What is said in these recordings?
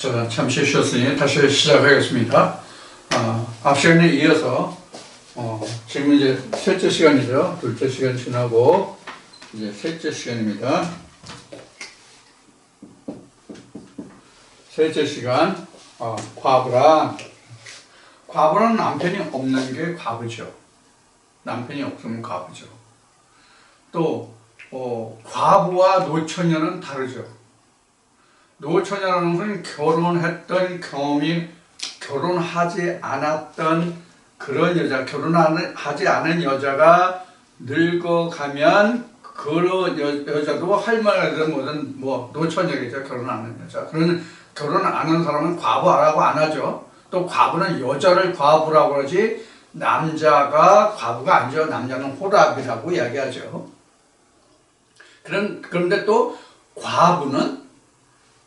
자, 잠시 쉬었으니 다시 시작하겠습니다. 앞 시간에 이어서 지금 이제 셋째 시간이죠. 둘째 시간 지나고 이제 셋째 시간입니다. 셋째 시간 과부는 남편이 없는 게 과부죠. 남편이 없으면 과부죠. 또 과부와 노처녀는 다르죠. 노처녀라는 것은 결혼했던 경험이 결혼하지 않았던 그런 여자, 결혼하지 않은 여자가 늙어가면 그 여자도 할머니가 되든 뭐든 노처녀겠죠. 결혼 안 한 여자. 그러는 결혼 안 한 사람은 과부라고 안 하죠. 또 과부는 여자를 과부라고 그러지 남자가 과부가 아니죠. 남자는 호랍이라고 이야기하죠. 그런데 또 과부는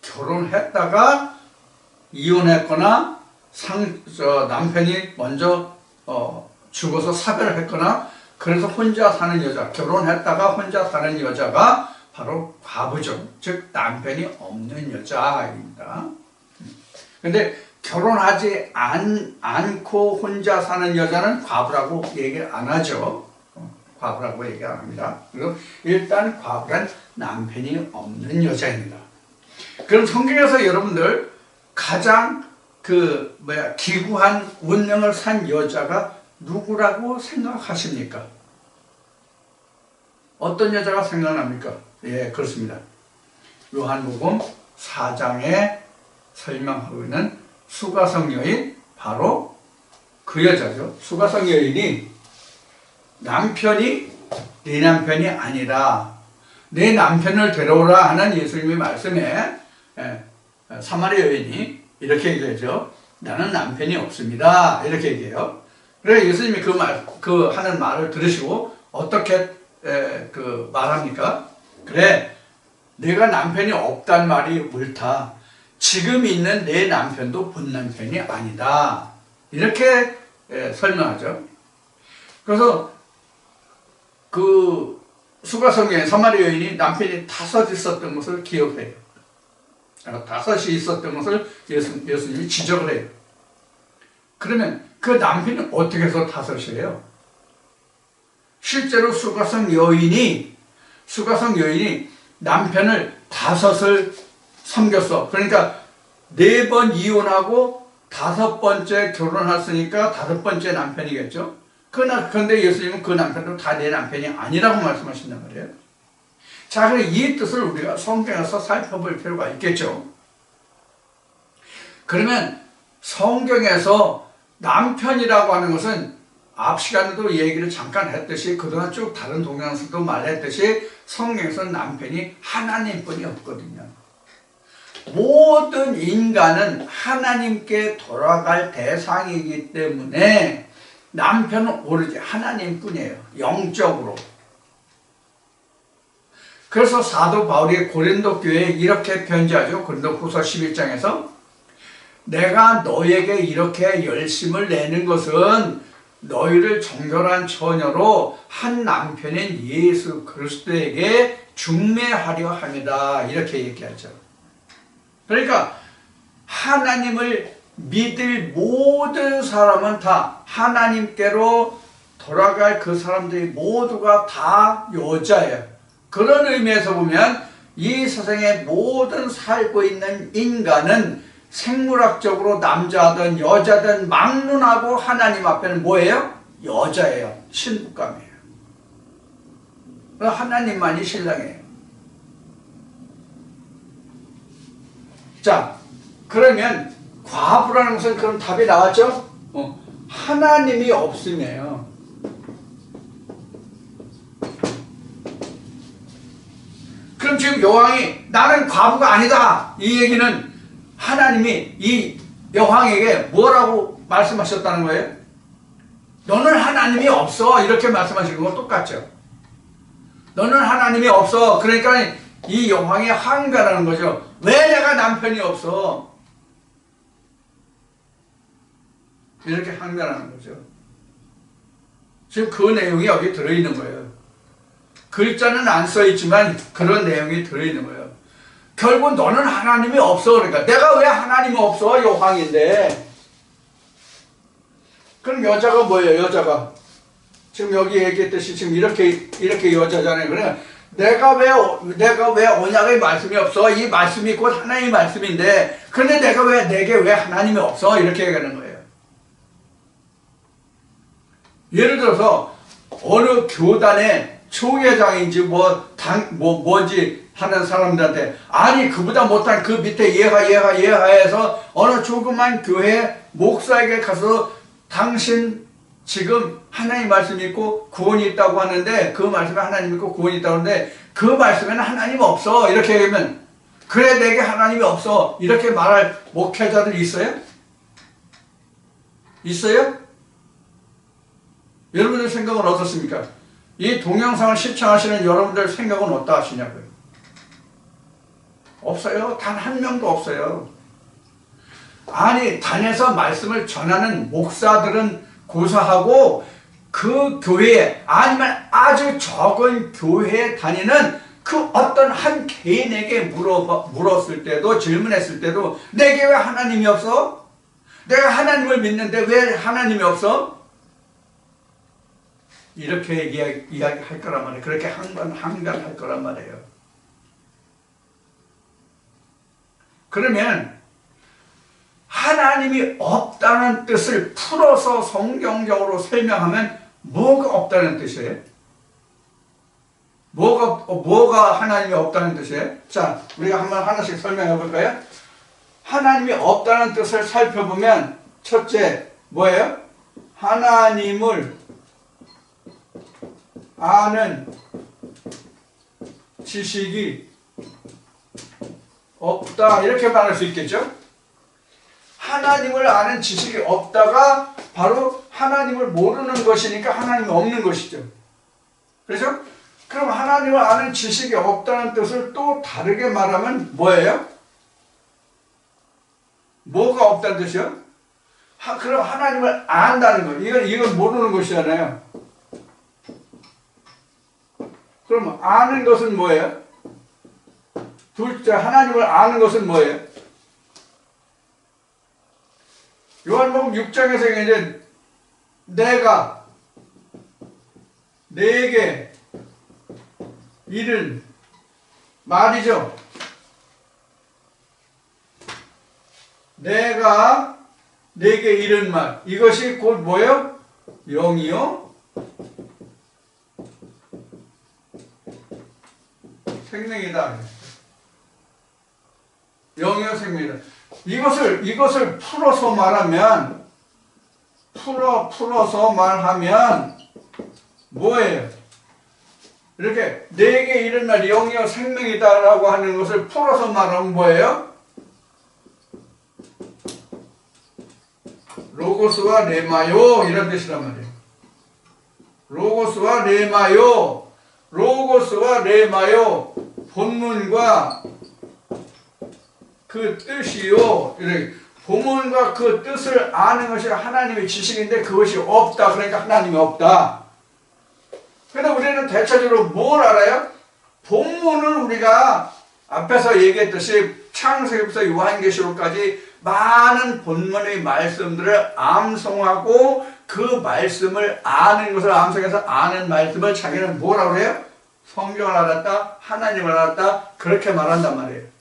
결혼했다가 이혼했거나 남편이 먼저 죽어서 사별을 했거나 그래서 혼자 사는 여자, 결혼했다가 혼자 사는 여자가 바로 과부죠. 즉 남편이 없는 여자입니다. 근데 결혼하지 않고 혼자 사는 여자는 과부라고 얘기 안 하죠. 과부라고 얘기 안 합니다. 그리고 일단 과부란 남편이 없는 여자입니다. 그럼 성경에서 여러분들 가장 기구한 운명을 산 여자가 누구라고 생각하십니까? 어떤 여자가 생각납니까? 예, 그렇습니다. 요한복음 4장에 설명하고 있는 수가성 여인, 바로 그 여자죠. 수가성 여인이 남편이 네 남편이 아니라 내 남편을 데려오라 하는 예수님의 말씀에 사마리아 여인이 이렇게 얘기하죠. 나는 남편이 없습니다. 이렇게 얘기해요. 그래 예수님이 그 하는 말을 들으시고 어떻게 말합니까? 그래, 내가 남편이 없단 말이 옳다. 지금 있는 내 남편도 본 남편이 아니다. 이렇게 설명하죠. 그래서 그 수가성에 사마리아 여인이 남편이 5 있었던 것을 기억해요. 5이 있었던 것을 예수님이 지적을 해요. 그러면 그 남편이 어떻게 해서 5이에요? 실제로 수가성 여인이 남편을 5을 섬겼어. 그러니까 4번 이혼하고 5번째 결혼했으니까 5번째 남편이겠죠. 그런데 예수님은 그 남편도 다 내 남편이 아니라고 말씀하신단 말이에요. 자, 그럼 이 뜻을 우리가 성경에서 살펴볼 필요가 있겠죠. 그러면 성경에서 남편이라고 하는 것은 앞 시간에도 얘기를 잠깐 했듯이 그동안 쭉 다른 동영상도 말했듯이 성경에서는 남편이 하나님뿐이 없거든요. 모든 인간은 하나님께 돌아갈 대상이기 때문에 남편은 오로지 하나님뿐이에요. 영적으로. 그래서 사도 바울이 고린도 교회에 이렇게 편지하죠. 고린도후서 11장에서 내가 너에게 이렇게 열심을 내는 것은 너희를 정결한 처녀로 한 남편인 예수 그리스도에게 중매하려 합니다. 이렇게 얘기하죠. 그러니까 하나님을 믿을 모든 사람은 다 하나님께로 돌아갈 그 사람들이 모두가 다 여자예요. 그런 의미에서 보면 이 세상의 모든 살고 있는 인간은 생물학적으로 남자든 여자든 막론하고 하나님 앞에는 뭐예요? 여자예요. 신부감이에요. 하나님만이 신랑이에요. 자, 그러면 과부라는 것은 그럼 답이 나왔죠? 하나님이 없음이에요. 그럼 지금 여왕이 나는 과부가 아니다. 이 얘기는 하나님이 이 여왕에게 뭐라고 말씀하셨다는 거예요? 너는 하나님이 없어. 이렇게 말씀하시는 거 똑같죠. 너는 하나님이 없어. 그러니까 이 여왕이 항변하는 거죠. 왜 내가 남편이 없어? 이렇게 항변하는 거죠. 지금 그 내용이 여기 들어있는 거예요. 글자는 안 써있지만 그런 내용이 들어있는 거예요. 결국 너는 하나님이 없어. 그러니까 내가 왜 하나님이 없어? 요강인데. 그럼 여자가 뭐예요? 여자가 지금 여기 얘기했듯이 지금 이렇게 여자잖아요. 그래 내가 왜 언약의 말씀이 없어? 이 말씀이 곧 하나님의 말씀인데 그런데 내게 왜 하나님이 없어? 이렇게 얘기하는 거예요. 예를 들어서 어느 교단의 총회장인지 뭔지 하는 사람들한테 아니 그보다 못한 그 밑에 얘가 해서 어느 조그만 교회 목사에게 가서 당신 지금 하나님 말씀이 있고 구원이 있다고 하는데 그 말씀에 하나님 있고 구원이 있다고 하는데 그 말씀에는 하나님 없어 이렇게 얘기하면 그래 내게 하나님이 없어 이렇게 말할 목회자들이 있어요? 있어요? 여러분들 생각은 어떻습니까? 이 동영상을 시청하시는 여러분들 생각은 어떠하시냐고요? 없어요. 단 한 명도 없어요. 아니 단에서 말씀을 전하는 목사들은 고사하고 그 교회에 아니면 아주 적은 교회에 다니는 그 어떤 한 개인에게 물었을 때도 질문했을 때도 내게 왜 하나님이 없어? 내가 하나님을 믿는데 왜 하나님이 없어? 이렇게 이야기할 거란 말이에요. 그렇게 항변할 거란 말이에요. 그러면 하나님이 없다는 뜻을 풀어서 성경적으로 설명하면 뭐가 없다는 뜻이에요? 뭐가 하나님이 없다는 뜻이에요? 자, 우리가 한번 하나씩 설명해 볼까요? 하나님이 없다는 뜻을 살펴보면 첫째 뭐예요? 하나님을 아는 지식이 없다 이렇게 말할 수 있겠죠? 하나님을 아는 지식이 없다가 바로 하나님을 모르는 것이니까 하나님이 없는 것이죠. 그렇죠? 그럼 하나님을 아는 지식이 없다는 뜻을 또 다르게 말하면 뭐예요? 뭐가 없다는 뜻이요? 그럼 하나님을 안다는 거. 이건 모르는 것이잖아요. 그럼 아는 것은 뭐예요? 둘째, 하나님을 아는 것은 뭐예요? 요한복음 6장에서 이제 내가 내게 이른 말이죠. 내가 내게 이른 말. 이것이 곧 뭐예요? 영이요 생명이다. 영이요 생명이다. 이것을 풀어서 말하면 풀어서 말하면 뭐예요? 이렇게 내게 이른 말 영이요 생명이다라고 하는 것을 풀어서 말하면 뭐예요? 로고스와 레마요 이런 뜻이란 말이에요. 로고스와 레마요, 로고스와 레마요 본문과 그 뜻이요. 이렇게 본문과 그 뜻을 아는 것이 하나님의 지식인데 그것이 없다. 그러니까 하나님이 없다. 그런데 우리는 대체적으로 뭘 알아요? 본문을 우리가 앞에서 얘기했듯이 창세기부터 요한계시록까지 많은 본문의 말씀들을 암송하고 그 말씀을 아는 것을 암송해서 아는 말씀을 자기는 뭐라고 해요? 성경을 알았다, 하나님을 알았다 그렇게 말한단 말이에요.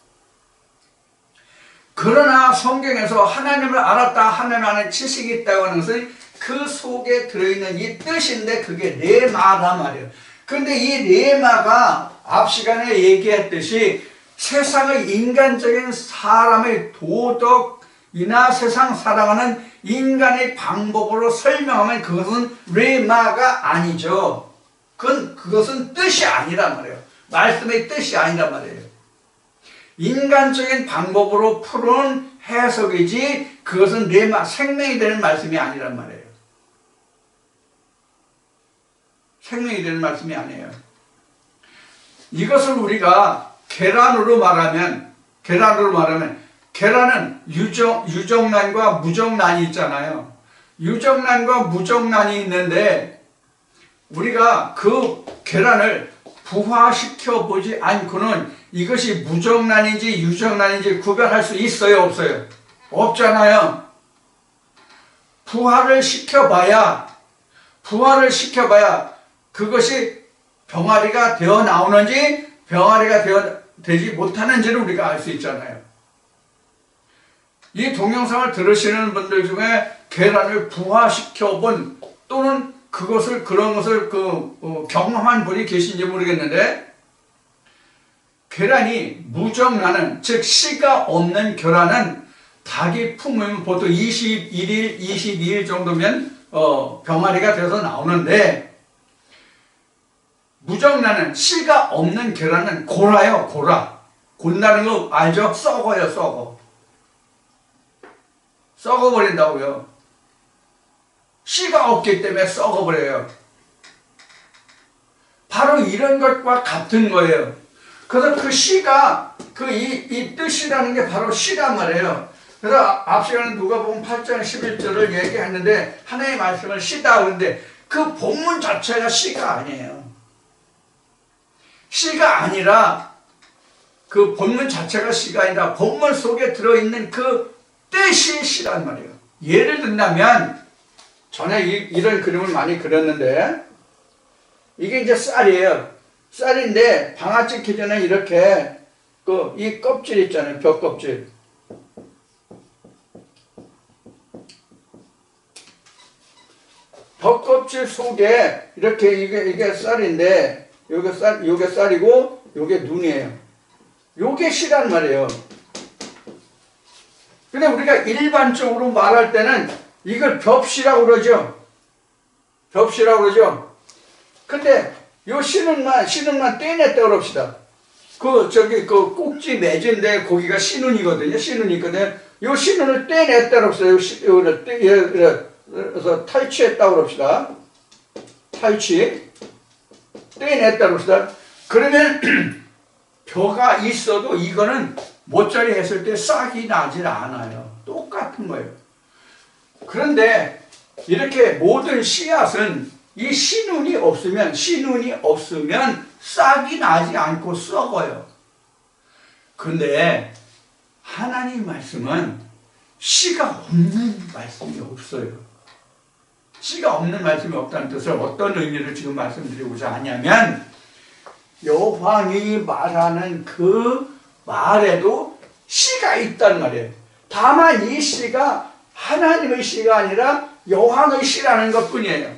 그러나 성경에서 하나님을 알았다, 하나님을 아는 지식이 있다고 하는 것은 그 속에 들어있는 이 뜻인데 그게 레마란 말이에요. 그런데 이 레마가 앞 시간에 얘기했듯이 세상의 인간적인 사람의 도덕이나 세상 살아가는 인간의 방법으로 설명하면 그것은 레마가 아니죠. 그것은 뜻이 아니란 말이에요. 말씀의 뜻이 아니란 말이에요. 인간적인 방법으로 푸는 해석이지 그것은 레마, 생명이 되는 말씀이 아니란 말이에요. 생명이 되는 말씀이 아니에요. 이것을 우리가 계란으로 말하면 계란은 유정란과 무정란이 있잖아요. 유정란과 무정란이 있는데 우리가 그 계란을 부화시켜 보지 않고는 이것이 무정란인지 유정란인지 구별할 수 있어요, 없어요? 없잖아요. 부활을 시켜봐야 그것이 병아리가 되어 나오는지 병아리가 되지 못하는지를 우리가 알 수 있잖아요. 이 동영상을 들으시는 분들 중에 계란을 부화시켜본 또는 그런 것을 경험한 분이 계신지 모르겠는데, 계란이 무정란은, 즉 씨가 없는 계란은 닭이 품으면 보통 21일, 22일 정도면 병아리가 되어서 나오는데, 무정란은 씨가 없는 계란은 골아요. 곤다는 거 알죠? 썩어요. 썩어버린다고요. 씨가 없기 때문에 썩어버려요. 바로 이런 것과 같은 거예요. 그래서 그 씨가 이 뜻이라는 게 바로 씨란 말이에요. 그래서 앞 시간에 누가복음 8장 11절을 얘기했는데 하나님의 말씀을 씨다 그러는데 그 본문 자체가 씨가 아니에요. 씨가 아니라 그 본문 자체가 씨가 아니라 본문 속에 들어있는 그 뜻이 씨란 말이에요. 예를 든다면 전에 이런 그림을 많이 그렸는데 이게 이제 쌀이에요. 쌀인데 방아 찍기 전에 이렇게 이 껍질 있잖아요. 벽껍질. 벽껍질 속에 이렇게 이게 쌀인데 요게 쌀이고 요게 눈이에요. 요게 씨란 말이에요. 근데 우리가 일반적으로 말할 때는 이걸 벽씨라고 그러죠. 근데 요 씨눈만 떼냈다 그럽시다. 그 꼭지 맺은데 거기가 씨눈이거든요. 요 씨눈을 떼냈다 그럽시다. 그래서 탈취했다 그럽시다. 떼냈다 그럽시다. 그러면 벼가 있어도 이거는 모짜리 했을 때 싹이 나질 않아요. 똑같은 거예요. 그런데 이렇게 모든 씨앗은 이 씨눈이 없으면 싹이 나지 않고 썩어요. 그런데 하나님 말씀은 씨가 없는 말씀이 없어요. 씨가 없는 말씀이 없다는 뜻을 어떤 의미를 지금 말씀드리고자 하냐면 요한이 말하는 그 말에도 씨가 있단 말이에요. 다만 이 씨가 하나님의 씨가 아니라 요한의 씨라는 것 뿐이에요.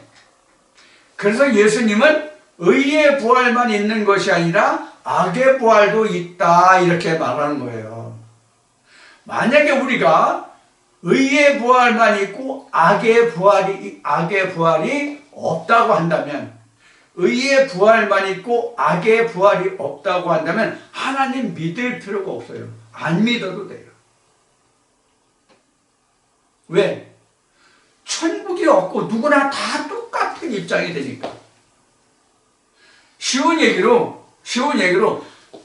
그래서 예수님은 의의 부활만 있는 것이 아니라 악의 부활도 있다 이렇게 말하는 거예요. 만약에 우리가 의의 부활만 있고 악의 부활이 없다고 한다면, 의의 부활만 있고 악의 부활이 없다고 한다면 하나님 믿을 필요가 없어요. 안 믿어도 돼요. 왜? 천국이 없고 누구나 다 똑같은 입장이 되니까. 쉬운 얘기로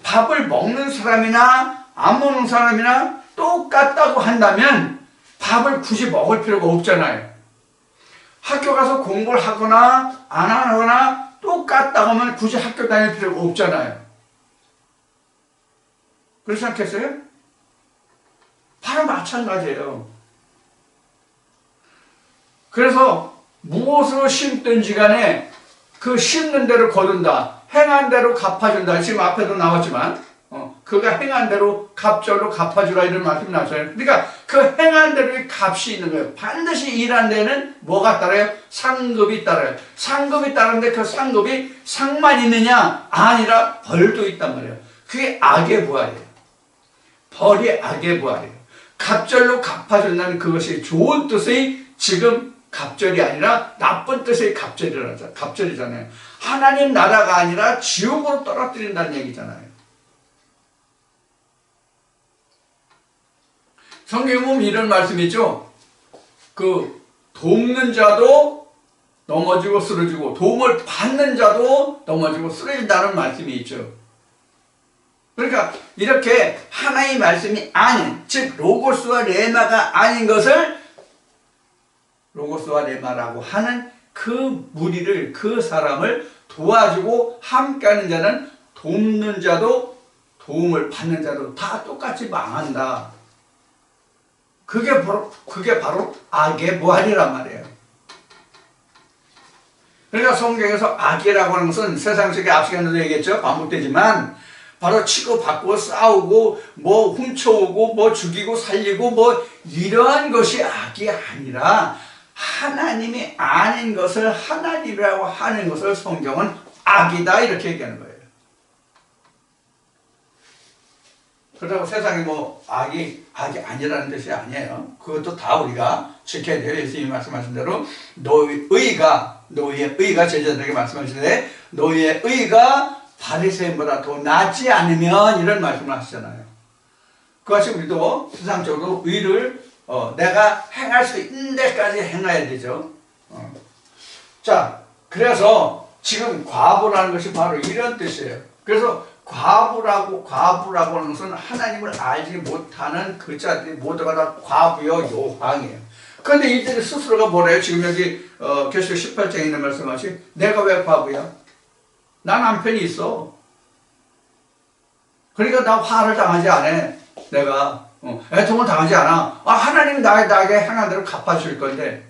밥을 먹는 사람이나 안 먹는 사람이나 똑같다고 한다면 밥을 굳이 먹을 필요가 없잖아요. 학교 가서 공부를 하거나 안 하거나 똑같다고 하면 굳이 학교 다닐 필요가 없잖아요. 그렇지 않겠어요? 바로 마찬가지예요. 그래서 무엇으로 심든지 간에 그 심는 대로 거둔다. 행한 대로 갚아준다. 지금 앞에도 나왔지만 그가 행한 대로 갑절로 갚아주라 이런 말씀이 나왔어요. 그러니까 그 행한 대로의 값이 있는 거예요. 반드시 일한 데는 뭐가 따라요? 상급이 따라요. 상급이 따르는데 그 상급이 상만 있느냐? 아니라 벌도 있단 말이에요. 그게 악의 부활이에요. 벌이 악의 부활이에요. 갑절로 갚아준다는 그것이 좋은 뜻의 지금 갑절이 아니라 나쁜 뜻의 갑절이잖아요. 하나님 나라가 아니라 지옥으로 떨어뜨린다는 얘기잖아요. 성경에 보면 이런 말씀이 있죠. 돕는 자도 넘어지고 쓰러지고 도움을 받는 자도 넘어지고 쓰러진다는 말씀이 있죠. 그러니까 이렇게 하나의 말씀이 아닌, 즉 로고스와 레마가 아닌 것을 로고스와 레마라고 하는 그 무리를, 그 사람을 도와주고 함께하는 자는 돕는 자도 도움을 받는 자도 다 똑같이 망한다. 그게 바로 악의 무한이란 말이에요. 그러니까 성경에서 악이라고 하는 것은 세상 속에 앞 시간에도 얘기했죠. 반복되지만 바로 치고받고 싸우고 뭐 훔쳐오고 뭐 죽이고 살리고 뭐 이런 것이 악이 아니라 하나님이 아닌 것을 하나님이라고 하는 것을 성경은 악이다 이렇게 얘기하는 거예요. 그렇다고 세상에 뭐 악이 아니라는 뜻이 아니에요. 그것도 다 우리가 지켜야 돼요. 예수님이 말씀하신 대로 너희의 의가 제자들에게 말씀하시는데 너희의 의가 바리새인보다 더 낫지 않으면 이런 말씀을 하시잖아요. 그것이 우리도 세상적으로 의를 내가 행할 수 있는 데까지 행해야 되죠. 자, 그래서 지금 과부라는 것이 바로 이런 뜻이에요. 그래서 과부라고 하는 것은 하나님을 알지 못하는 그 자들이 모두가 다 과부요 요황이에요. 그런데 이들이 스스로가 뭐래요? 지금 여기 계시록 18장에 있는 말씀하시 내가 왜 과부야? 나 남편이 있어. 그러니까 나 화를 당하지 않아. 내가 애통을 당하지 않아. 하나님이 나에게 행한 대로 갚아줄 건데.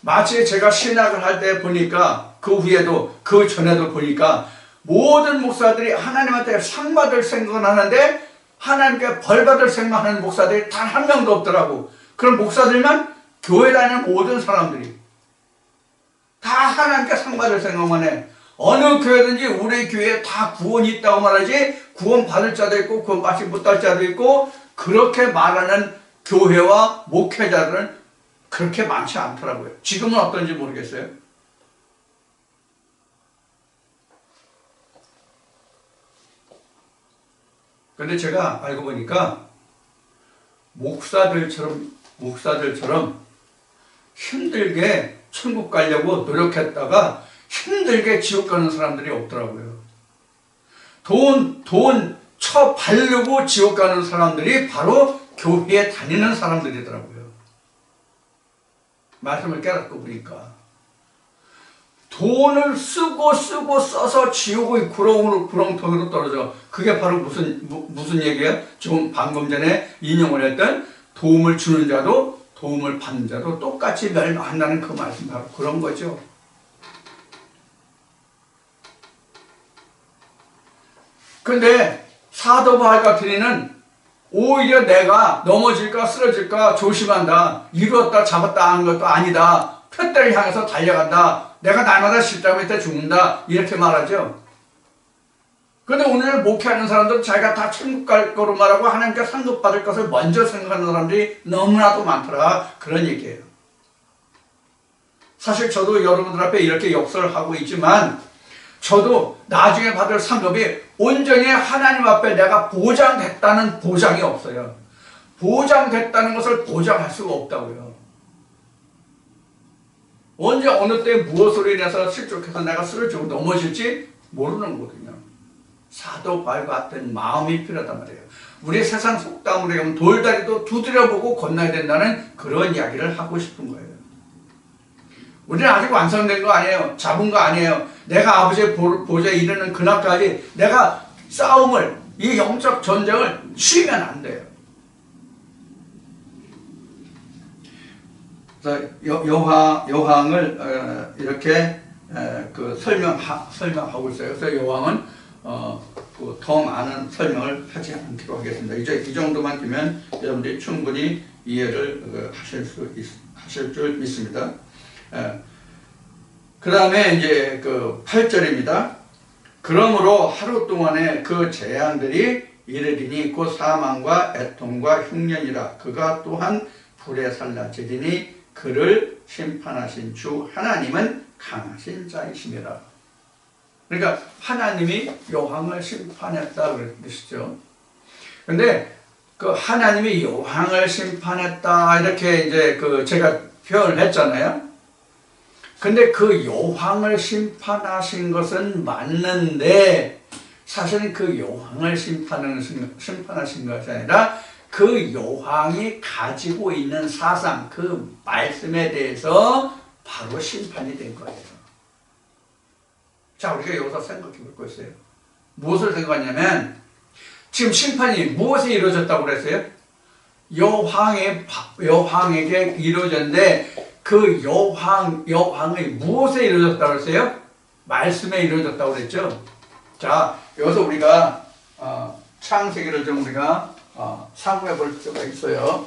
마치 제가 신학을 할 때 보니까 그 후에도 그 전에도 보니까 모든 목사들이 하나님한테 상 받을 생각은 하는데 하나님께 벌 받을 생각하는 목사들이 단 한 명도 없더라고. 그런 목사들만 교회 다니는 모든 사람들이 다 하나님께 상 받을 생각만 해. 어느 교회든지 우리 교회에 다 구원이 있다고 말하지 구원 받을 자도 있고 구원 받지 못할 자도 있고 그렇게 말하는 교회와 목회자들은 그렇게 많지 않더라고요. 지금은 어떤지 모르겠어요. 그런데 제가 알고 보니까 목사들처럼 힘들게 천국 가려고 노력했다가 힘들게 지옥 가는 사람들이 없더라고요. 돈 쳐 바르고 지옥 가는 사람들이 바로 교회에 다니는 사람들이더라고요. 말씀을 깨닫고 보니까 돈을 쓰고 써서 지옥의 구렁텅이로 떨어져. 그게 바로 무슨 얘기예요? 지금 방금 전에 인용을 했던 도움을 주는 자도 도움을 받는 자도 똑같이 멸망한다는 그 말씀 바로 그런 거죠. 근데 사도 바울 같은 이는 오히려 내가 넘어질까 쓰러질까 조심한다. 이루었다 잡았다 하는 것도 아니다. 표대를 향해서 달려간다. 내가 날마다 십자가 밑에 죽는다. 이렇게 말하죠. 그런데 오늘 목회하는 사람들은 자기가 다 천국 갈 거로 말하고 하나님께 상급받을 것을 먼저 생각하는 사람들이 너무나도 많더라. 그런 얘기예요. 사실 저도 여러분들 앞에 이렇게 역설을 하고 있지만 저도 나중에 받을 상급이 온전히 하나님 앞에 내가 보장됐다는 보장이 없어요. 보장됐다는 것을 보장할 수가 없다고요. 언제 어느 때 무엇으로 인해서 실족해서 내가 쓰러지고 넘어질지 모르는 거거든요. 사도 바울 같은 마음이 필요하단 말이에요. 우리 세상 속담으로 하면 돌다리도 두드려보고 건너야 된다는 그런 이야기를 하고 싶은 거예요. 우리는 아직 완성된 거 아니에요. 잡은 거 아니에요. 내가 아버지의 보좌에 이르는 그날까지 내가 싸움을, 이 영적 전쟁을 쉬면 안 돼요. 그래서 요한을 이렇게 설명하고 있어요. 그래서 요한은 더 많은 설명을 하지 않기로 하겠습니다. 이제 이 정도만 되면 여러분들이 충분히 이해를 하실 줄 믿습니다. 그 다음에 이제 그 8절입니다. 그러므로 하루 동안에 그 재앙들이 이르리니 곧 사망과 애통과 흉년이라. 그가 또한 불에 살라지리니 그를 심판하신 주 하나님은 강하신 자이심이라. 그러니까 하나님이 요한을 심판했다 그런 뜻이죠. 근데 그 하나님이 요한을 심판했다 이렇게 이제 제가 표현을 했잖아요. 근데 그 요한을 심판하신 것은 맞는데 사실은 그 요한을 심판하신 것이 아니라 그 요한이 가지고 있는 사상, 그 말씀에 대해서 바로 심판이 된 거예요. 자, 우리가 여기서 생각해 볼 거 있어요. 무엇을 생각하냐면 지금 심판이 무엇에 이루어졌다고 그랬어요? 여왕에게 이루어졌는데 그 여왕의 무엇에 이루어졌다고 그랬어요? 말씀에 이루어졌다고 그랬죠. 자, 여기서 우리가 창세기를 좀 우리가 상고해 볼 필요가 있어요.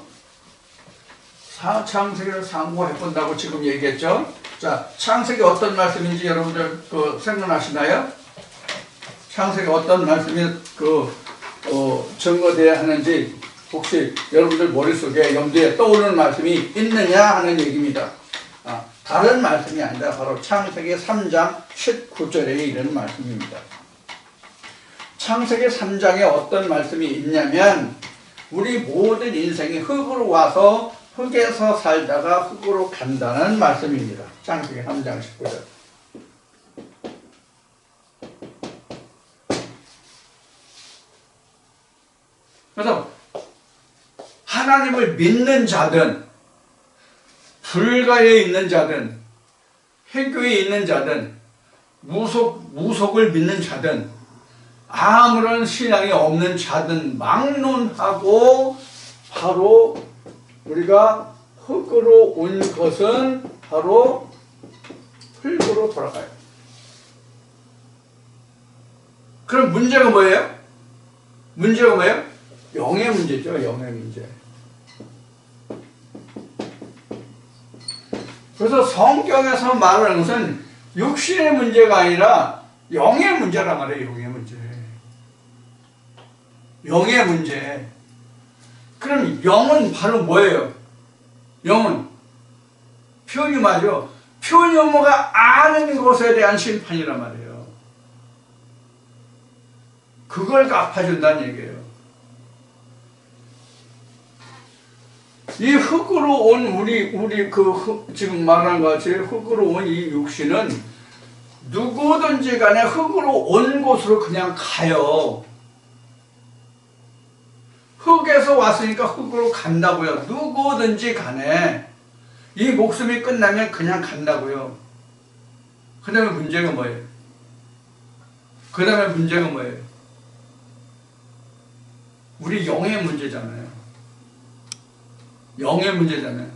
창세기를 상고해 본다고 지금 얘기했죠. 자, 창세기 어떤 말씀인지 여러분들 생각나시나요? 창세기 어떤 말씀이 증거되어야 하는지 혹시 여러분들 머릿속에 염두에 떠오르는 말씀이 있느냐 하는 얘기입니다. 다른 말씀이 아니라 바로 창세기 3장 19절에 이런 말씀입니다. 창세기 3장에 어떤 말씀이 있냐면 우리 모든 인생이 흙으로 와서 흙에서 살다가 흙으로 간다는 말씀입니다. 창세기 3장 19절. 그래서 하나님을 믿는 자든 불가에 있는 자든 회교에 있는 자든 무속을 믿는 자든 아무런 신앙이 없는 자든 막론하고 바로 우리가 흙으로 온 것은 바로 흙으로 돌아가요. 그럼 문제가 뭐예요? 문제가 뭐예요? 영의 문제죠. 영의 문제. 그래서 성경에서 말하는 것은 육신의 문제가 아니라 영의 문제란 말이에요. 영의 문제. 영의 문제. 그럼 영은 바로 뭐예요? 영은 표뉴마죠. 표뉴마가 아는 것에 대한 심판이란 말이에요. 그걸 갚아준다는 얘기예요. 이 흙으로 온 우리 지금 말한 것 같이 흙으로 온 이 육신은 누구든지 간에 흙으로 온 곳으로 그냥 가요. 흙에서 왔으니까 흙으로 간다고요. 누구든지 간에 이 목숨이 끝나면 그냥 간다고요. 그 다음에 문제가 뭐예요? 그 다음에 문제가 뭐예요? 우리 영의 문제잖아요. 영의 문제잖아요.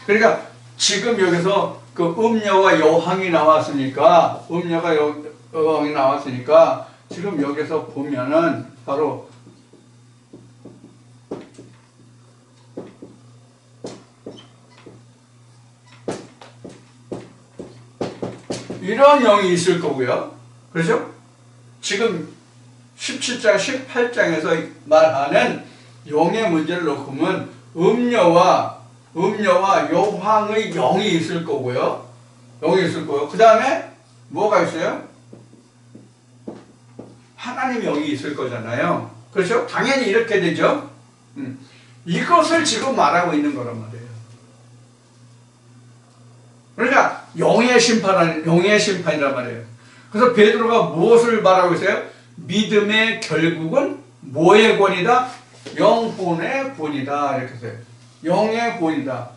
그러니까 지금 여기서 그 음녀와 여왕이 나왔으니까 여왕이 나왔으니까 지금 여기서 보면은 바로 이런 영이 있을 거고요. 그렇죠? 지금 17장, 18장에서 말하는 영의 문제를 놓고 보면 음녀와 여왕의 영이 있을 거고요. 영이 있을 거고요. 그 다음에 뭐가 있어요? 하나님의 영이 있을 거잖아요. 그렇죠? 당연히 이렇게 되죠. 이것을 지금 말하고 있는 거란 말이에요. 그러니까 영의 심판이란 말이에요. 그래서 베드로가 무엇을 말하고 있어요? 믿음의 결국은 뭐의 권이다? 영혼의 권이다. 이렇게 했어요. 영의 권이다.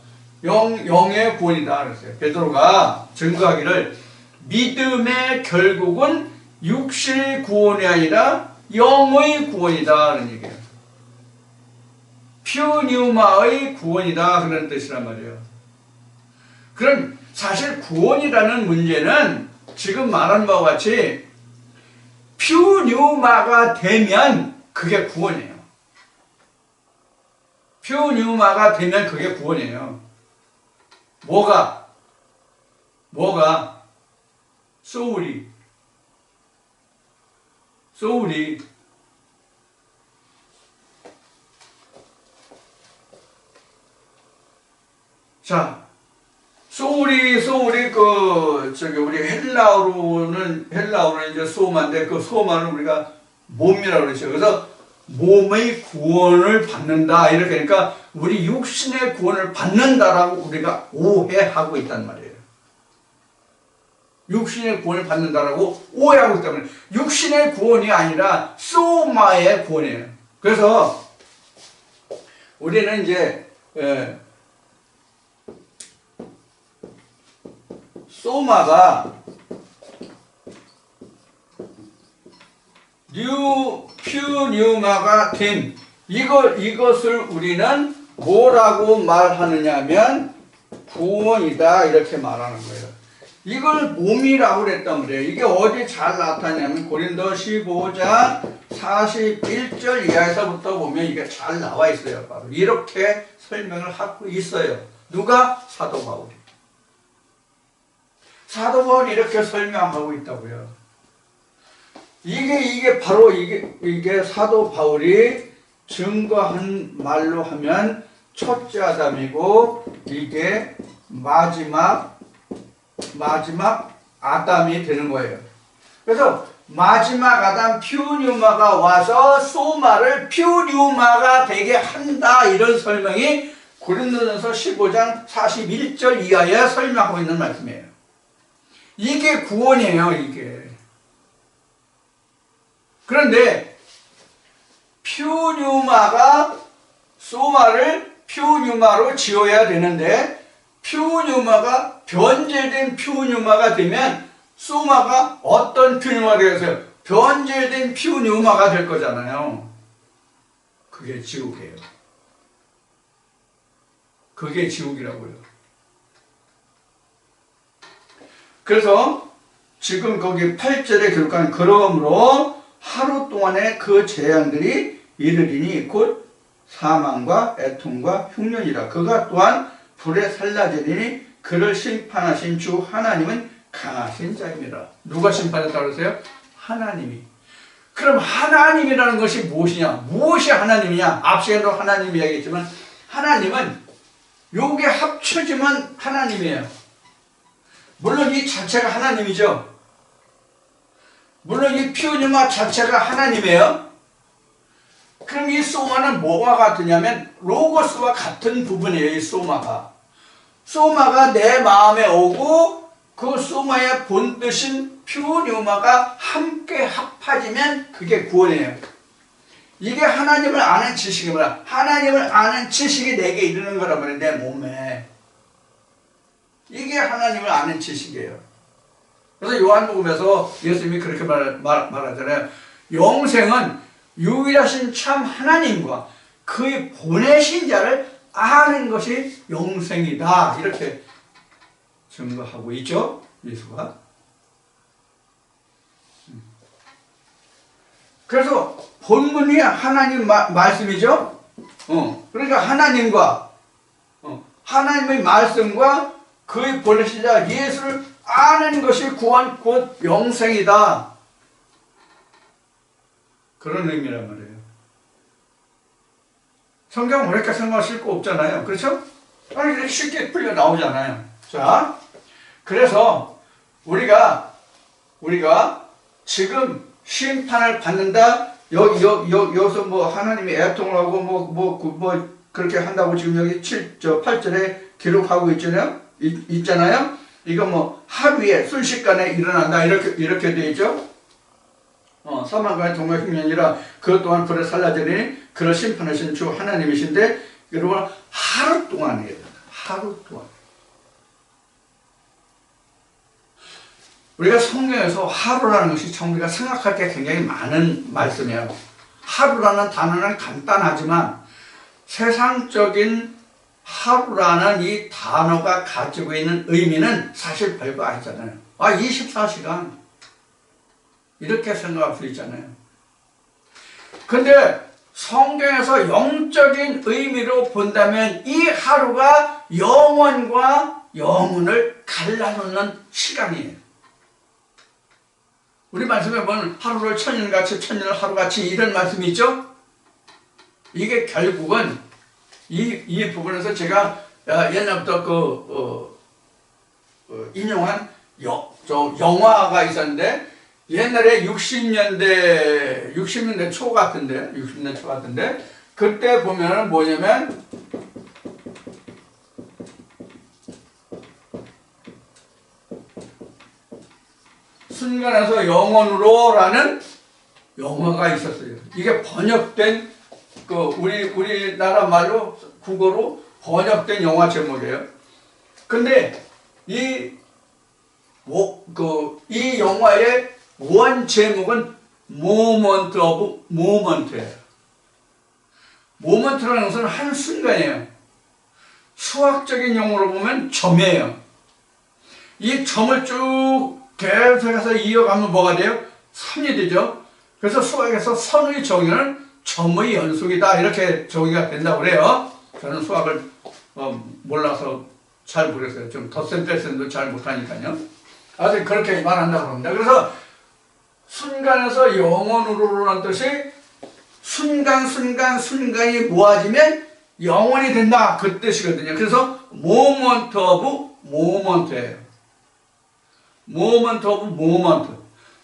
영의 권이다. 그랬어요. 베드로가 증거하기를 믿음의 결국은 육신의 구원이 아니라 영의 구원이다. 라는 얘기예요. 퓨뉴마의 구원이다. 그런 뜻이란 말이에요. 그럼 사실 구원이라는 문제는 지금 말한 바와 같이 퓨뉴마가 되면 그게 구원이에요. 퓨뉴마가 되면 그게 구원이에요. 뭐가? 소울이. 자, 소울이 우리 헬라어로는 이제 소마인데 그 소마는 우리가 몸이라고 그러죠. 그래서 몸의 구원을 받는다 이렇게 하니까 우리 육신의 구원을 받는다라고 우리가 오해하고 있단 말이에요. 육신의 구원을 받는다라고 오해하고 있기 때문에 육신의 구원이 아니라 소마의 구원이에요. 그래서 우리는 이제 소마가 퓨뉴마가 됨. 이것을 우리는 뭐라고 말하느냐면 구원이다 이렇게 말하는 거예요. 이걸 몸이라고 그랬단 말이에요. 이게 어디 잘 나타나냐면 고린도 15장 41절 이하에서부터 보면 이게 잘 나와 있어요. 바로 이렇게 설명을 하고 있어요. 누가? 사도 바울이. 사도 바울이 이렇게 설명하고 있다고요. 이게 바로 이게 사도 바울이 증거한 말로 하면 첫째 아담이고 이게 마지막 아담이 되는 거예요. 그래서 마지막 아담 퓨뉴마가 와서 소마를 퓨뉴마가 되게 한다 이런 설명이 고린도전서 15장 41절 이하에 설명하고 있는 말씀이에요. 이게 구원이에요. 이게. 그런데 퓨뉴마가 소마를 퓨뉴마로 지어야 되는데 퓨뉴마가 변질된 퓨뉴마가 되면 소마가 어떤 퓨뉴마가 되겠어요? 변질된 퓨뉴마가 될 거잖아요. 그게 지옥이에요. 그게 지옥이라고요. 그래서 지금 거기 8절에 기록한 그러므로 하루 동안에 그 재앙들이 이르리니 곧 사망과 애통과 흉년이라. 그가 또한 불에 살라지리니 그를 심판하신 주 하나님은 강하신 자입니다. 누가 심판했다고 그러세요? 하나님이. 그럼 하나님이라는 것이 무엇이냐? 무엇이 하나님이냐? 앞서에도 하나님 이야기했지만 하나님은 요게 합쳐지면 하나님이에요. 물론 이 자체가 하나님이죠. 물론 이 퓨뉴마 자체가 하나님이에요. 그럼 이 소마는 뭐와 같으냐면 로고스와 같은 부분이에요. 이 소마가. 소마가 내 마음에 오고 그 소마의 본뜻인 퓨뉴마가 함께 합해지면 그게 구원이에요. 이게 하나님을 아는 지식이구나. 하나님을 아는 지식이 내게 이르는 거란 말이에요. 내 몸에. 이게 하나님을 아는 지식이에요. 그래서 요한복음에서 예수님이 그렇게 말하잖아요. 영생은 유일하신 참 하나님과 그의 보내신 자를 아는 것이 영생이다. 이렇게 증거하고 있죠. 예수가. 그래서 본문이 하나님 말씀이죠. 그러니까 하나님과 하나님의 말씀과 그의 보내신 자 예수를 아는 것이 구원 곧 영생이다. 그런 의미란 말이에요. 성경은 그렇게 생각하실 거 없잖아요. 그렇죠? 아니 이렇게 쉽게 풀려 나오잖아요. 자, 그래서 우리가 지금 심판을 받는다. 여기서 뭐 하나님이 애통을 하고 뭐 그렇게 한다고 지금 여기 8절에 기록하고 있잖아요. 이거 뭐 하루에 순식간에 일어난다 이렇게 돼 있죠. 사망과 정말 흉년이라 그것 또한 불에 살라지니 그를 심판하신 주 하나님이신데 여러분 하루 동안이에요. 하루 동안. 우리가 성경에서 하루라는 것이 참 우리가 생각할 게 굉장히 많은 말씀이에요. 하루라는 단어는 간단하지만 세상적인 하루라는 이 단어가 가지고 있는 의미는 사실 별거 아니잖아요. 24시간 이렇게 생각할 수 있잖아요. 근데 성경에서 영적인 의미로 본다면 이 하루가 영원과 영혼을 갈라놓는 시간이에요. 우리 말씀에 보면 하루를 천년같이 천년을 하루같이 이런 말씀이 있죠. 이게 결국은 이 부분에서 제가 옛날부터 인용한 영화가 있었는데 옛날에 60년대 초 같은데 그때 보면은 뭐냐면 순간에서 영원으로라는 영화가 있었어요. 이게 번역된 우리나라 말로 국어로 번역된 영화 제목이에요. 근데 이 영화의 원 제목은 moment of moment예요. moment라는 것은 한순간이에요. 수학적인 용어로 보면 점이에요. 이 점을 쭉 계속해서 이어가면 뭐가 돼요? 선이 되죠. 그래서 수학에서 선의 정의는 점의 연속이다 이렇게 정의가 된다고 그래요. 저는 수학을 몰라서 잘 모르겠어요. 좀 덧셈 뺄셈도 잘 못하니까요. 아무튼 그렇게 말한다고 합니다. 그래서 순간에서 영원으로라는 뜻이 순간이 모아지면 영원이 된다 그 뜻이거든요. 그래서 moment of moment예요. moment of moment.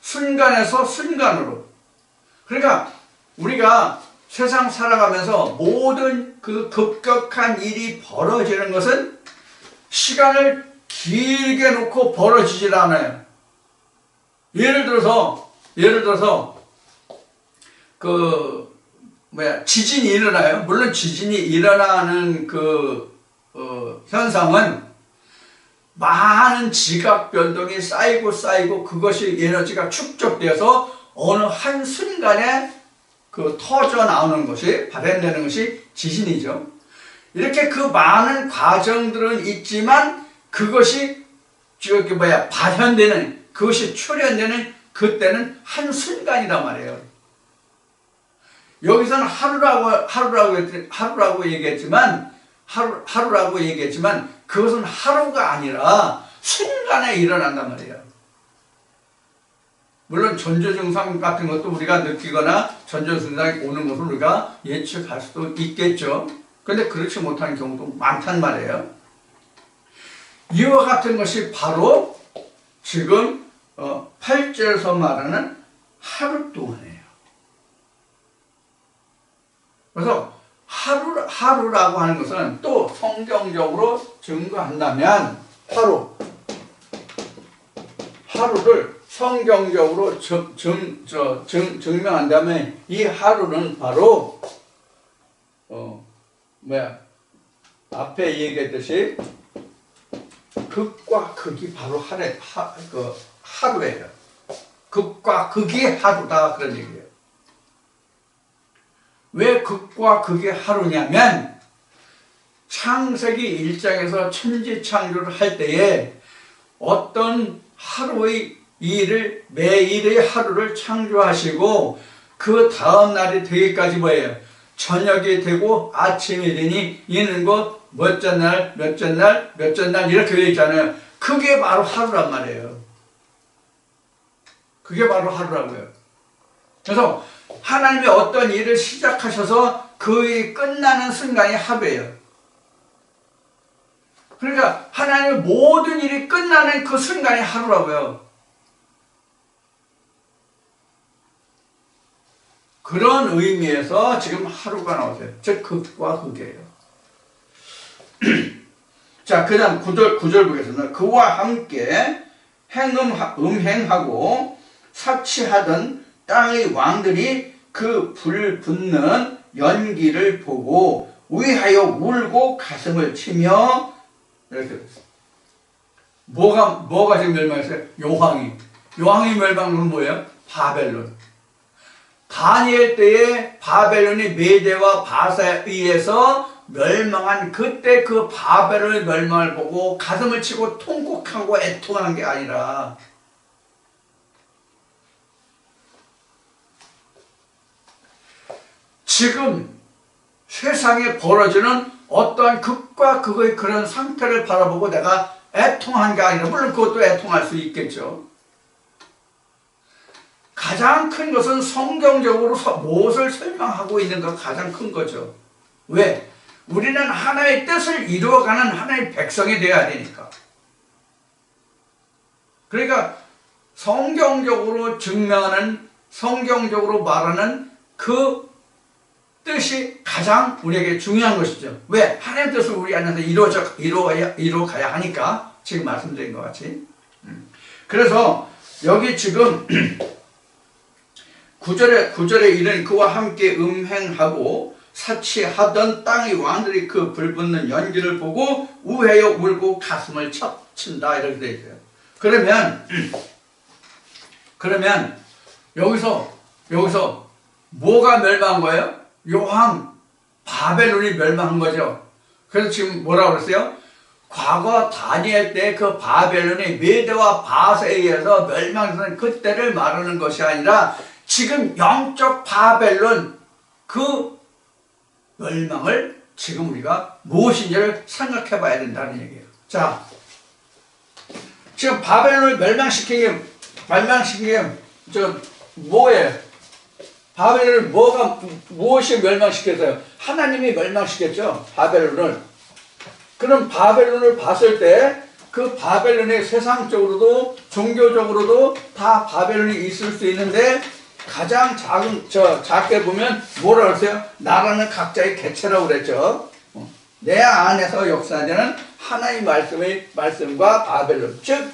순간에서 순간으로. 그러니까 우리가 세상 살아가면서 모든 그 급격한 일이 벌어지는 것은 시간을 길게 놓고 벌어지질 않아요. 예를 들어서 지진이 일어나요. 물론 지진이 일어나는 현상은 많은 지각 변동이 쌓이고 그것이 에너지가 축적되어서 어느 한 순간에 터져 나오는 것이 발현되는 것이 지진이죠. 이렇게 그 많은 과정들은 있지만 그것이 발현되는 그것이 출현되는 그때는 한 순간이란 말이에요. 여기서는 하루라고 얘기했지만 그것은 하루가 아니라 순간에 일어난단 말이에요. 물론 전조증상 같은 것도 우리가 느끼거나 전조증상이 오는 것을 우리가 예측할 수도 있겠죠. 그런데 그렇지 못한 경우도 많단 말이에요. 이와 같은 것이 바로 지금 8절에서 말하는 하루 동안이에요. 그래서 하루라고 하는 것은 또 성경적으로 증거한다면 하루를 성경적으로 증명한다면 이 하루는 바로 앞에 얘기했듯이 극과 극이 바로 하루예요. 극과 극이 하루다 그런 얘기예요. 왜 극과 극이 하루냐면 창세기 1장에서 천지창조를 할 때에 어떤 하루의 매일의 하루를 창조하시고 그 다음 날이 되기까지 뭐예요? 저녁이 되고 아침이 되니 이는 곧 몇째 날 이렇게 되어 있잖아요. 그게 바로 하루란 말이에요. 그게 바로 하루라고요. 그래서 하나님이 어떤 일을 시작하셔서 그의 끝나는 순간이 하루예요. 그러니까 하나님의 모든 일이 끝나는 그 순간이 하루라고요. 그런 의미에서 지금 하루가 나오세요. 즉 극과 극이에요. 자, 그 다음 9절 보겠습니다. 그와 함께 음행하고 사치하던 땅의 왕들이 그 불 붙는 연기를 보고 위하여 울고 가슴을 치며 이렇게 뭐가 지금 멸망했어요? 요항이 멸망은 뭐예요? 바벨론. 다니엘 때에 바벨론이 메대와 바사에 의해서 멸망한 그때 그 바벨론의 멸망을 보고 가슴을 치고 통곡하고 애통하는 게 아니라 지금 세상에 벌어지는 어떠한 극과 극의 그런 상태를 바라보고 내가 애통한 게 아니라 물론 그것도 애통할 수 있겠죠. 가장 큰 것은 성경적으로 무엇을 설명하고 있는 것 가장 큰 거죠. 왜? 우리는 하나의 뜻을 이루어가는 하나의 백성이 되어야 되니까. 그러니까 성경적으로 증명하는 성경적으로 말하는 그 뜻이 가장 우리에게 중요한 것이죠. 왜? 하나님의 뜻을 우리 안에서 이루어가야 하니까 지금 말씀드린 것 같이. 그래서 여기 지금 9절에 이른 그와 함께 음행하고 사치하던 땅의 왕들이 그 불붙는 연기를 보고 우회여 울고 가슴을 쳤친다 이렇게 되어 있어요. 그러면 여기서 여기서 뭐가 멸망한 거예요? 요한 바벨론이 멸망한 거죠. 그래서 지금 뭐라고 그랬어요? 과거 다니엘 때 그 바벨론이 메대와 바사에 의해서 멸망했던 그때를 말하는 것이 아니라 지금 영적 바벨론 그 멸망을 지금 우리가 무엇인지를 생각해 봐야 된다는 얘기예요. 자, 지금 바벨론을 멸망시킨 게 뭐예요? 바벨론을 무엇이 멸망시켰어요? 하나님이 멸망시켰죠, 바벨론을. 그럼 바벨론을 봤을 때 그 바벨론의 세상적으로도 종교적으로도 다 바벨론이 있을 수 있는데 가장 작게 보면 뭐라 그랬어요? 나라는 각자의 개체라고 그랬죠. 내 안에서 역사되는 하나님의 말씀과 바벨론, 즉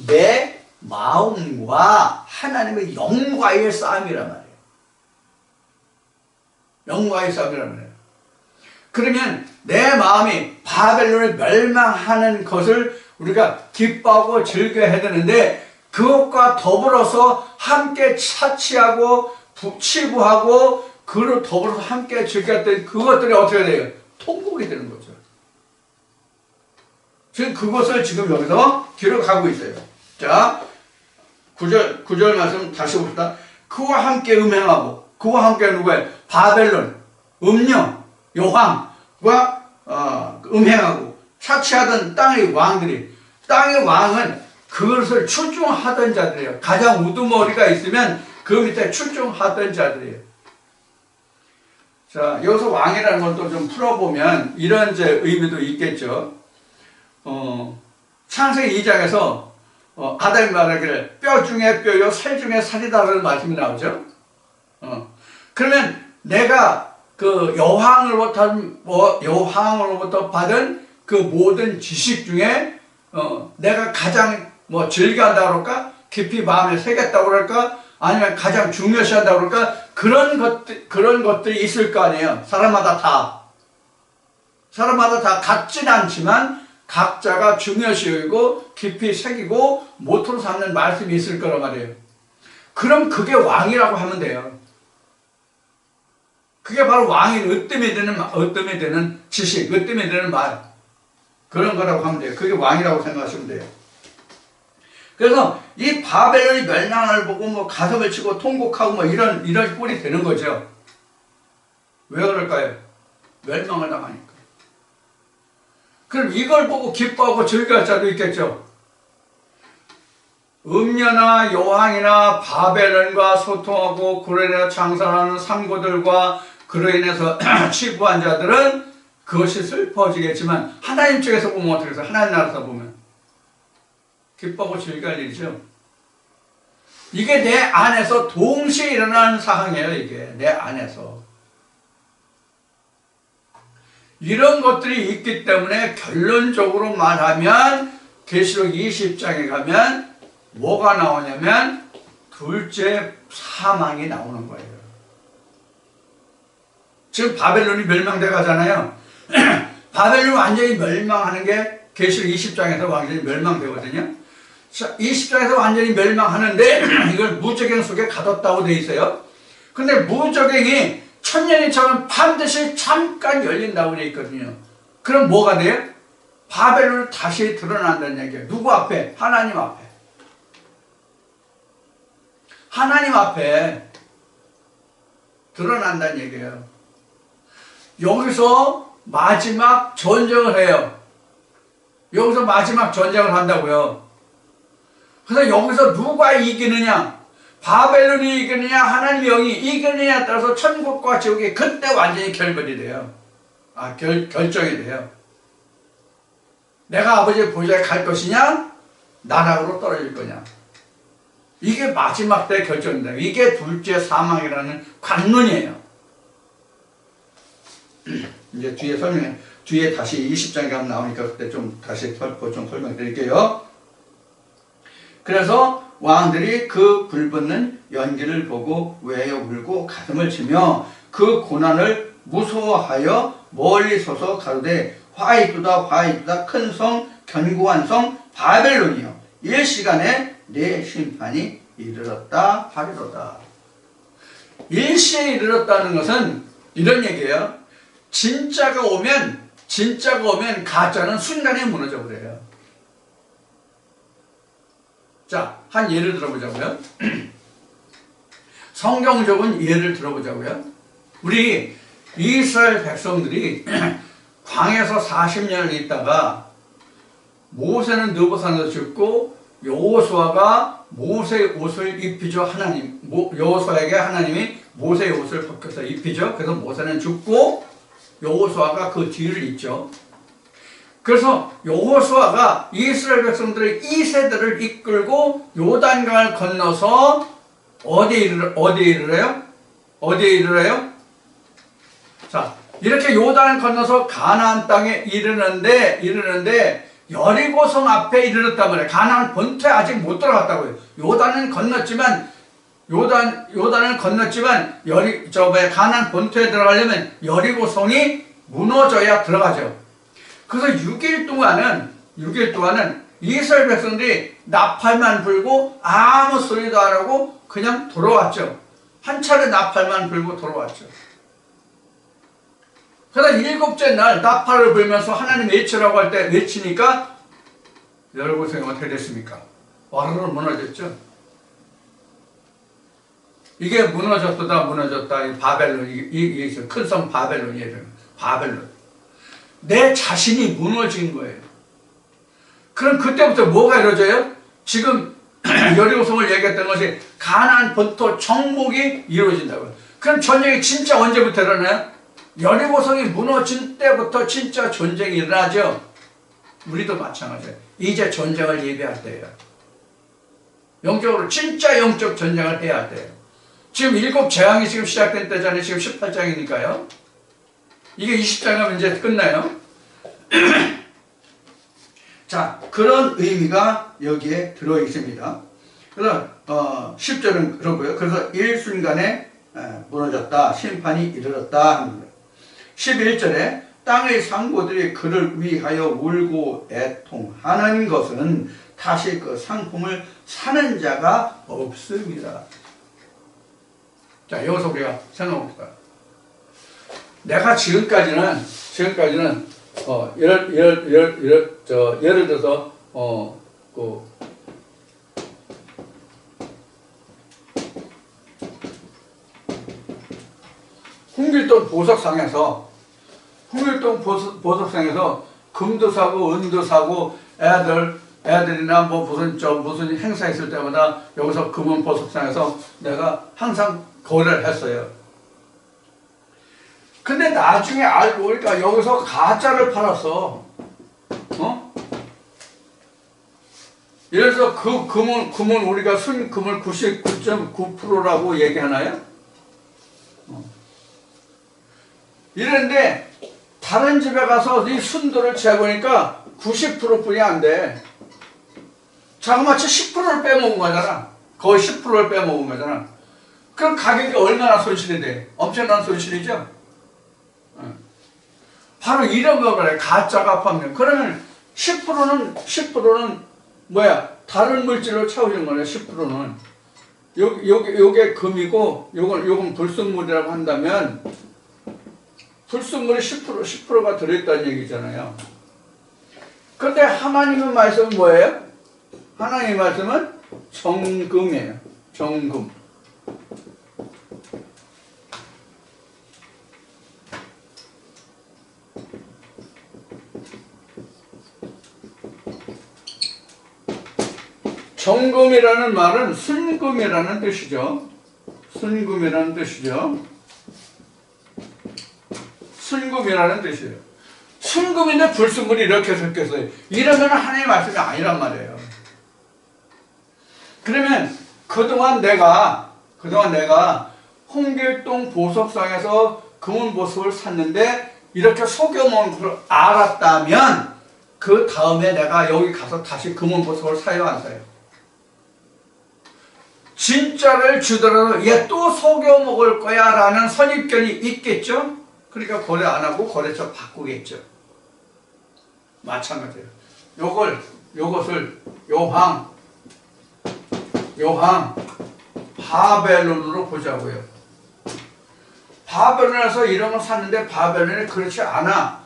내 마음과 하나님의 영과의 싸움이란 말이에요. 영과의 싸움이란 말이에요. 그러면 내 마음이 바벨론을 멸망하는 것을 우리가 기뻐하고 즐겨야 되는데 그것과 더불어서 함께 차치하고 치부하고 그로 더불어서 함께 즐겼던 그것들이 어떻게 돼요? 통곡이 되는 거죠. 지금 그것을 지금 여기서 기록하고 있어요. 자, 9절 말씀 다시 봅시다. 그와 함께 음행하고 그와 함께 누구예요? 바벨론, 음녀, 여왕과 음행하고 차치하던 땅의 왕들이, 땅의 왕은 그것을 추종하던 자들이에요. 가장 우두머리가 있으면 그 밑에 추종하던 자들이에요. 자, 여기서 왕이라는 걸 또 좀 풀어보면 이런 이제 의미도 있겠죠. 창세기 2장에서 아담이 말하기를 뼈 중에 뼈요 살 중에 살이다라는 말씀이 나오죠. 그러면 내가 그 여왕으로부터 받은 그 모든 지식 중에 내가 가장 즐겨한다고 그럴까? 깊이 마음에 새겼다고 그럴까? 아니면 가장 중요시한다고 그럴까? 그런 것들이 있을 거 아니에요. 사람마다 다 같진 않지만 각자가 중요시 여기고 깊이 새기고 모토로 삼는 말씀이 있을 거란 말이에요. 그럼 그게 왕이라고 하면 돼요. 그게 바로 왕인 으뜸이 되는 지식, 으뜸이 되는 말, 그런 거라고 하면 돼요. 그게 왕이라고 생각하시면 돼요. 그래서 이 바벨론이 멸망을 보고 가슴을 치고 통곡하고 이런 꼴이 되는 거죠. 왜 그럴까요? 멸망을 당하니까. 그럼 이걸 보고 기뻐하고 즐거워할 자도 있겠죠. 음녀나 여왕이나 바벨론과 소통하고 그로 인해서 장사하는 상고들과 그로 인해서 치부한 자들은 그것이 슬퍼지겠지만 하나님 쪽에서 보면 어떻게 해서 하나님 나라에서 보면 기뻐하고 즐거워할 일이죠. 이게 내 안에서 동시에 일어나는 상황이에요. 이게 내 안에서 이런 것들이 있기 때문에 결론적으로 말하면 계시록 20장에 가면 뭐가 나오냐면 둘째 사망이 나오는 거예요. 지금 바벨론이 멸망돼 가잖아요. 바벨론이 완전히 멸망하는 게 계시록 20장에서 완전히 멸망되거든요. 20장에서 완전히 멸망하는데 이걸 무적행 속에 가뒀다고 돼 있어요. 근데 무적행이 천년이처럼 반드시 잠깐 열린다고 돼 있거든요. 그럼 뭐가 돼요? 바벨론이 다시 드러난다는 얘기예요. 누구 앞에? 하나님 앞에. 하나님 앞에 드러난다는 얘기예요. 여기서 마지막 전쟁을 해요. 여기서 마지막 전쟁을 한다고요. 그래서 여기서 누가 이기느냐, 바벨론이 이기느냐, 하나님의 영이 이기느냐에 따라서 천국과 지옥이 그때 완전히 결별이 돼요. 결정이 돼요. 내가 아버지의 보좌에 갈 것이냐, 나락으로 떨어질 거냐. 이게 마지막 때 결정된다. 이게 둘째 사망이라는 관문이에요. 이제 뒤에 다시 20장에 가면 나오니까 그때 좀 다시 설명드릴게요. 그래서 왕들이 그 불붙는 연기를 보고 외여 울고 가슴을 치며 그 고난을 무서워하여 멀리 서서 가로되 화이두다 큰 성 견고한 성 바벨론이여 이 시간에 내 심판이 이르렀다 하리로다. 일시에 이르렀다는 것은 이런 얘기예요. 진짜가 오면 가짜는 순간에 무너져 버려요. 자, 한 예를 들어보자고요. 성경적인 예를 들어보자고요. 우리 이스라엘 백성들이 광야에서 40년을 있다가 모세는 느보산에서 죽고 여호수아가 모세의 옷을 입히죠. 여호수아에게 하나님이 모세의 옷을 벗겨서 입히죠. 그래서 모세는 죽고 여호수아가 그 뒤를 잇죠. 그래서 여호수아가 이스라엘 백성들의 2세대를 이끌고 요단강을 건너서 어디에 이르러요? 자, 이렇게 요단을 건너서 가나안 땅에 이르는데 여리고성 앞에 이르렀단 말이에요. 가나안 본토에 아직 못 들어갔다고요. 요단을 건넜지만 가나안 본토에 들어가려면 여리고성이 무너져야 들어가죠. 그래서 6일 동안은 이스라엘 백성들이 나팔만 불고 아무 소리도 안 하고 그냥 돌아왔죠. 한 차례 나팔만 불고 돌아왔죠. 그러다 7째 날 나팔을 불면서 하나님 외치라고 할 때 외치니까 여러분이 어떻게 됐습니까? 와르르 무너졌죠. 이게 무너졌다. 이 바벨론, 이게 큰 성 바벨론이에요. 바벨론. 내 자신이 무너진 거예요. 그럼 그때부터 뭐가 이루어져요? 지금 여리고성을 얘기했던 것이 가나안 본토 정복이 이루어진다고요. 그럼 전쟁이 진짜 언제부터 일어나요? 여리고성이 무너진 때부터 진짜 전쟁이 일어나죠. 우리도 마찬가지예요. 이제 전쟁을 예비할 때예요. 영적으로 진짜 영적 전쟁을 해야 할 때예요. 지금 7 재앙이 지금 시작된 때잖아요. 지금 18장이니까요. 이게 20장이면 이제 끝나요. 자, 그런 의미가 여기에 들어 있습니다. 그래서 10절은 그러고요. 그래서 일순간에 무너졌다. 심판이 이르렀다 하는 거예요. 11절에 땅의 상고들이 그를 위하여 울고 애통하는 것은 다시 그 상품을 사는 자가 없습니다. 자, 여기서 우리가 생각해봅시다. 내가 지금까지는 예를 들어서 홍길동 보석상에서 금도 사고 은도 사고 애들이나 무슨 행사 있을 때마다 여기서 금은 보석상에서 내가 항상 거래를 했어요. 근데 나중에 알고 보니까 여기서 가짜를 팔았어. 예를 들어서 그 금은 우리가 순금을 99.9%라고 얘기하나요? 이랬는데 다른 집에 가서 이 순도를 재보니까 90%뿐이 안 돼. 자그마치 10%를 빼먹은 거잖아. 거의 10%를 빼먹은 거잖아. 그럼 가격이 얼마나 손실이 돼? 엄청난 손실이죠? 바로 이런 거 그래. 가짜가 판명. 그러면 10%는 뭐야? 다른 물질로 채워진 거네. 10%는. 요게 금이고 요건 불순물이라고 한다면 불순물이 10%가 들어있다는 얘기잖아요. 근데 하나님의 말씀은 뭐예요? 하나님의 말씀은 정금이에요. 정금. 정금이라는 말은 순금이라는 뜻이죠. 순금이라는 뜻이죠. 순금이라는 뜻이에요. 순금인데 불순물이 이렇게 섞였어요. 이러면 하나님의 말씀이 아니란 말이에요. 그러면 그동안 내가 홍길동 보석상에서 금은 보석을 샀는데 이렇게 속여먹은 걸 알았다면 그 다음에 내가 여기 가서 다시 금은 보석을 사요, 안 사요? 진짜를 주더라도 얘 또 속여 먹을 거야 라는 선입견이 있겠죠? 그러니까 거래 안 하고 거래처 바꾸겠죠. 마찬가지예요. 요것을 요항 바벨론으로 보자고요. 바벨론에서 이런 거 샀는데 바벨론이 그렇지 않아.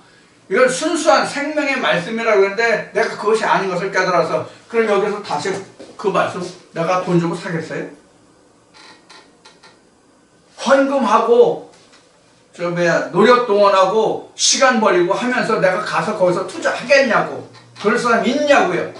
이건 순수한 생명의 말씀이라고 그러는데 내가 그것이 아닌 것을 깨달아서, 그럼 여기서 다시 그 말씀 내가 돈 주고 사겠어요? 헌금하고 노력 동원하고 시간 버리고 하면서 내가 가서 거기서 투자하겠냐고. 그럴 사람 있냐고요.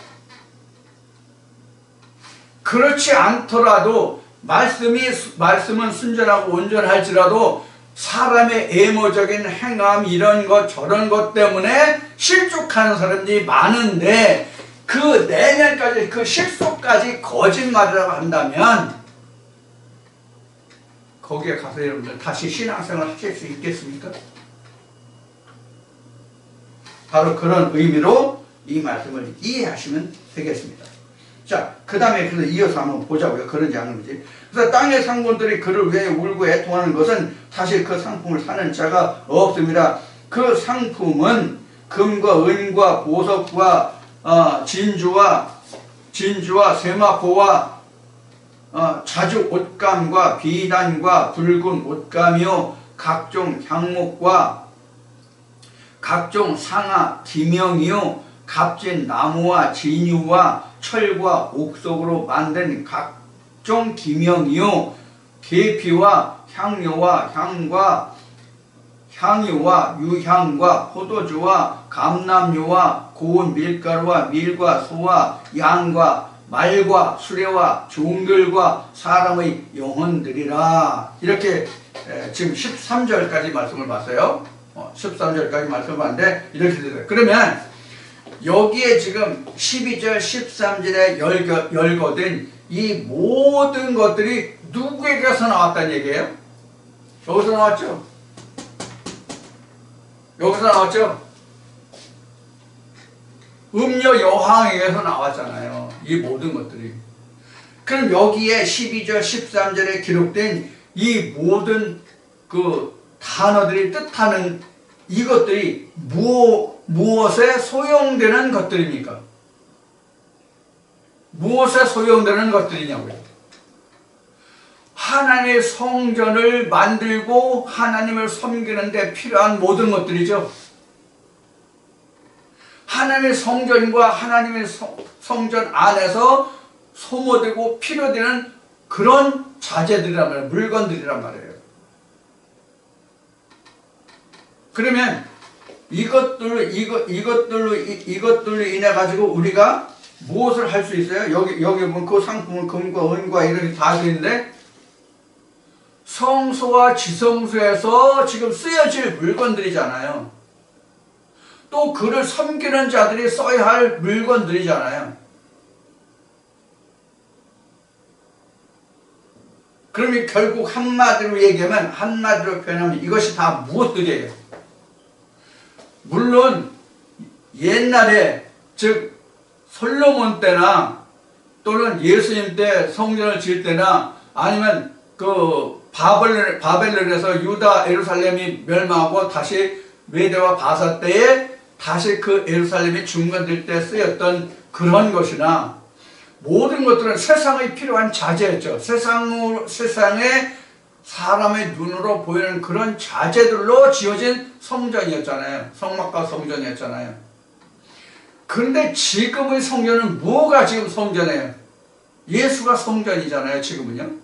그렇지 않더라도 말씀은 순전하고 온전할지라도 사람의 애모적인 행함 이런 것 저런 것 때문에 실족하는 사람들이 많은데, 그 내면까지 그 실속까지 거짓말이라고 한다면 거기에 가서 여러분들 다시 신앙생활 하실 수 있겠습니까? 바로 그런 의미로 이 말씀을 이해하시면 되겠습니다. 자, 그 다음에 그래서 이어서 한번 보자고요. 그런지 안 그런지. 그래서 땅의 상권들이 그를 위해 울고 애통하는 것은 사실 그 상품을 사는 자가 없습니다. 그 상품은 금과 은과 보석과 진주와 세마포와 자주 옷감과 비단과 붉은 옷감이요 각종 향목과 각종 상아 기명이요 값진 나무와 진유와 철과 옥석으로 만든 각종 기명이요 계피와 향료와 향유와 유향과 포도주와 감람유와 고운 밀가루와 밀과 소와 양과 말과 수레와 종들과 사람의 영혼들이라. 이렇게 지금 13절까지 말씀을 봤어요. 13절까지 말씀을 봤는데 이렇게 되더라고요. 그러면 여기에 지금 12절 13절에 열거된 이 모든 것들이 누구에게서 나왔다는 얘기예요? 여기서 나왔죠? 여기서 나왔죠? 음녀 여왕에게서 나왔잖아요. 이 모든 것들이. 그럼 여기에 12절 13절에 기록된 이 모든 그 단어들이 뜻하는 이것들이 무엇에 소용되는 것들입니까? 무엇에 소용되는 것들이냐고요? 하나님의 성전을 만들고 하나님을 섬기는 데 필요한 모든 것들이죠. 하나님의 성전과 하나님의 성전 안에서 소모되고 필요되는 그런 자재들이란 말이에요. 물건들이란 말이에요. 그러면 이것들로 인해 가지고 우리가 무엇을 할 수 있어요? 여기 보면 그 상품은 금과 은과 이렇게 다 되는데, 성소와 지성소에서 지금 쓰여질 물건들이잖아요. 또 그를 섬기는 자들이 써야 할 물건들이잖아요. 그러면 결국 한마디로 얘기하면, 한마디로 표현하면 이것이 다 무엇들이에요? 물론 옛날에 즉 솔로몬 때나 또는 예수님 때 성전을 지을 때나 아니면 그 바벨론에서 유다 예루살렘이 멸망하고 다시 메대와 바사 때에 다시 그 예루살렘이 중건될 때 쓰였던 그런 것이나, 모든 것들은 세상에 필요한 자재였죠. 세상에 사람의 눈으로 보이는 그런 자재들로 지어진 성전이었잖아요. 성막과 성전이었잖아요. 그런데 지금의 성전은 뭐가 지금 성전이에요? 예수가 성전이잖아요. 지금은요.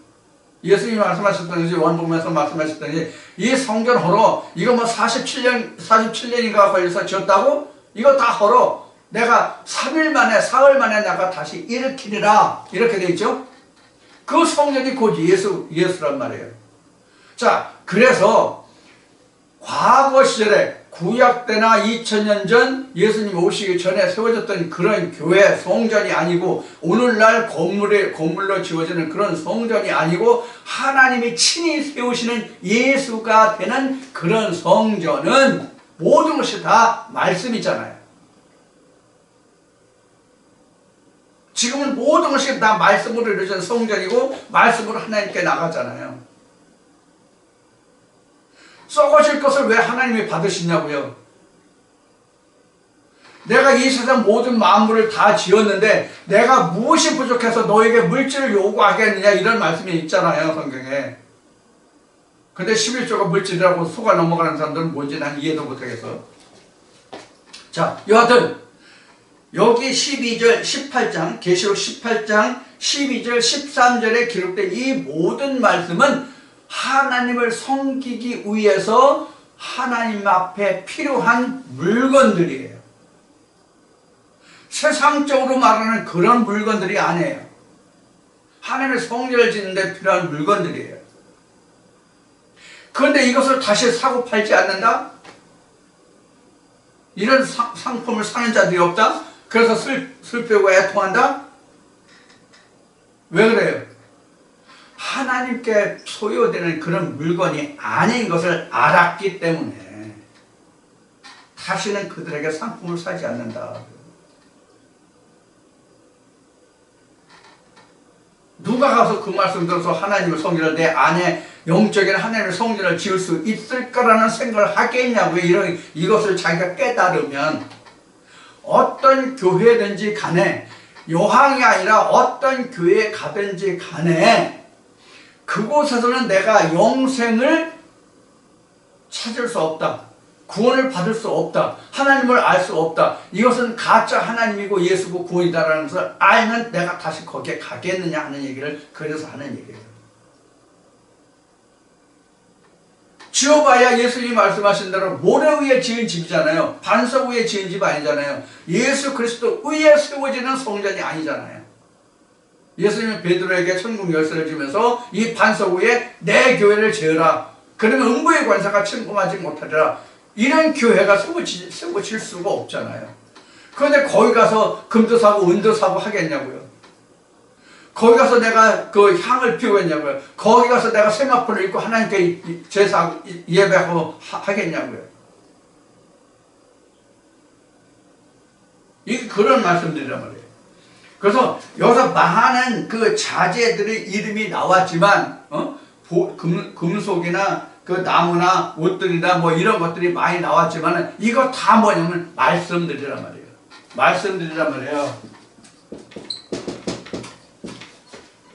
예수님이 말씀하셨던지 원복음에서 말씀하셨던지 이 성전 허러 이거 뭐 47년인가 걸려서 지었다고? 이거 다 허러 내가 3일 만에 사흘 만에 내가 다시 일으키리라, 이렇게 돼 있죠. 그 성전이 곧 예수란 말이에요. 자, 그래서 과거 시절에 구약 때나 2000년 전 예수님 오시기 전에 세워졌던 그런 교회 성전이 아니고, 오늘날 건물로 지어지는 그런 성전이 아니고, 하나님이 친히 세우시는 예수가 되는 그런 성전은 모든 것이 다 말씀이잖아요. 지금은 모든 것이 다 말씀으로 이루어진 성전이고 말씀으로 하나님께 나가잖아요. 썩어질 것을 왜 하나님이 받으시냐고요? 내가 이 세상 모든 만물을 다 지었는데 내가 무엇이 부족해서 너에게 물질을 요구하겠느냐, 이런 말씀이 있잖아요, 성경에. 근데 11조가 물질이라고 속아 넘어가는 사람들은 뭔지 난 이해도 못하겠어. 자, 여하튼 여기 12절 18장 계시록 18장 12절 13절에 기록된 이 모든 말씀은 하나님을 섬기기 위해서 하나님 앞에 필요한 물건들이에요. 세상적으로 말하는 그런 물건들이 아니에요. 하나님의 성전을 짓는 데 필요한 물건들이에요. 그런데 이것을 다시 사고 팔지 않는다? 이런 상품을 사는 자들이 없다? 그래서 슬프고 애통한다? 왜 그래요? 하나님께 소요되는 그런 물건이 아닌 것을 알았기 때문에 다시는 그들에게 상품을 사지 않는다. 누가 가서 그 말씀 들어서 하나님의 성전을 내 안에 영적인 하나님의 성전을 지을 수 있을 거라는 생각을 하겠냐고요. 이것을 자기가 깨달으면 어떤 교회든지 간에 요항이 아니라 어떤 교회에 가든지 간에 그곳에서는 내가 영생을 찾을 수 없다. 구원을 받을 수 없다. 하나님을 알 수 없다. 이것은 가짜 하나님이고 예수고 구원이다라는 것을 알면 내가 다시 거기에 가겠느냐 하는 얘기를 그래서 하는 얘기예요. 지어봐야 예수님이 말씀하신 대로 모래 위에 지은 집이잖아요. 반석 위에 지은 집 아니잖아요. 예수 그리스도 위에 세워지는 성전이 아니잖아요. 예수님은 베드로에게 천국 열쇠를 주면서 이 반석 위에 내 교회를 지으라. 그러면 음부의 권세가 침범하지 못하리라. 이런 교회가 세워질 수가 없잖아요. 그런데 거기 가서 금도 사고 은도 사고 하겠냐고요. 거기 가서 내가 그 향을 피우겠냐고요. 거기 가서 내가 세마포를 입고 하나님께 제사 예배하고 하겠냐고요. 이게 그런 말씀들이란 말이에요. 그래서 여기서 많은 그 자재들의 이름이 나왔지만 금속이나 그 나무나 옷들이나 뭐 이런 것들이 많이 나왔지만 이거 다 뭐냐면 말씀들이란 말이에요. 말씀들이란 말이에요.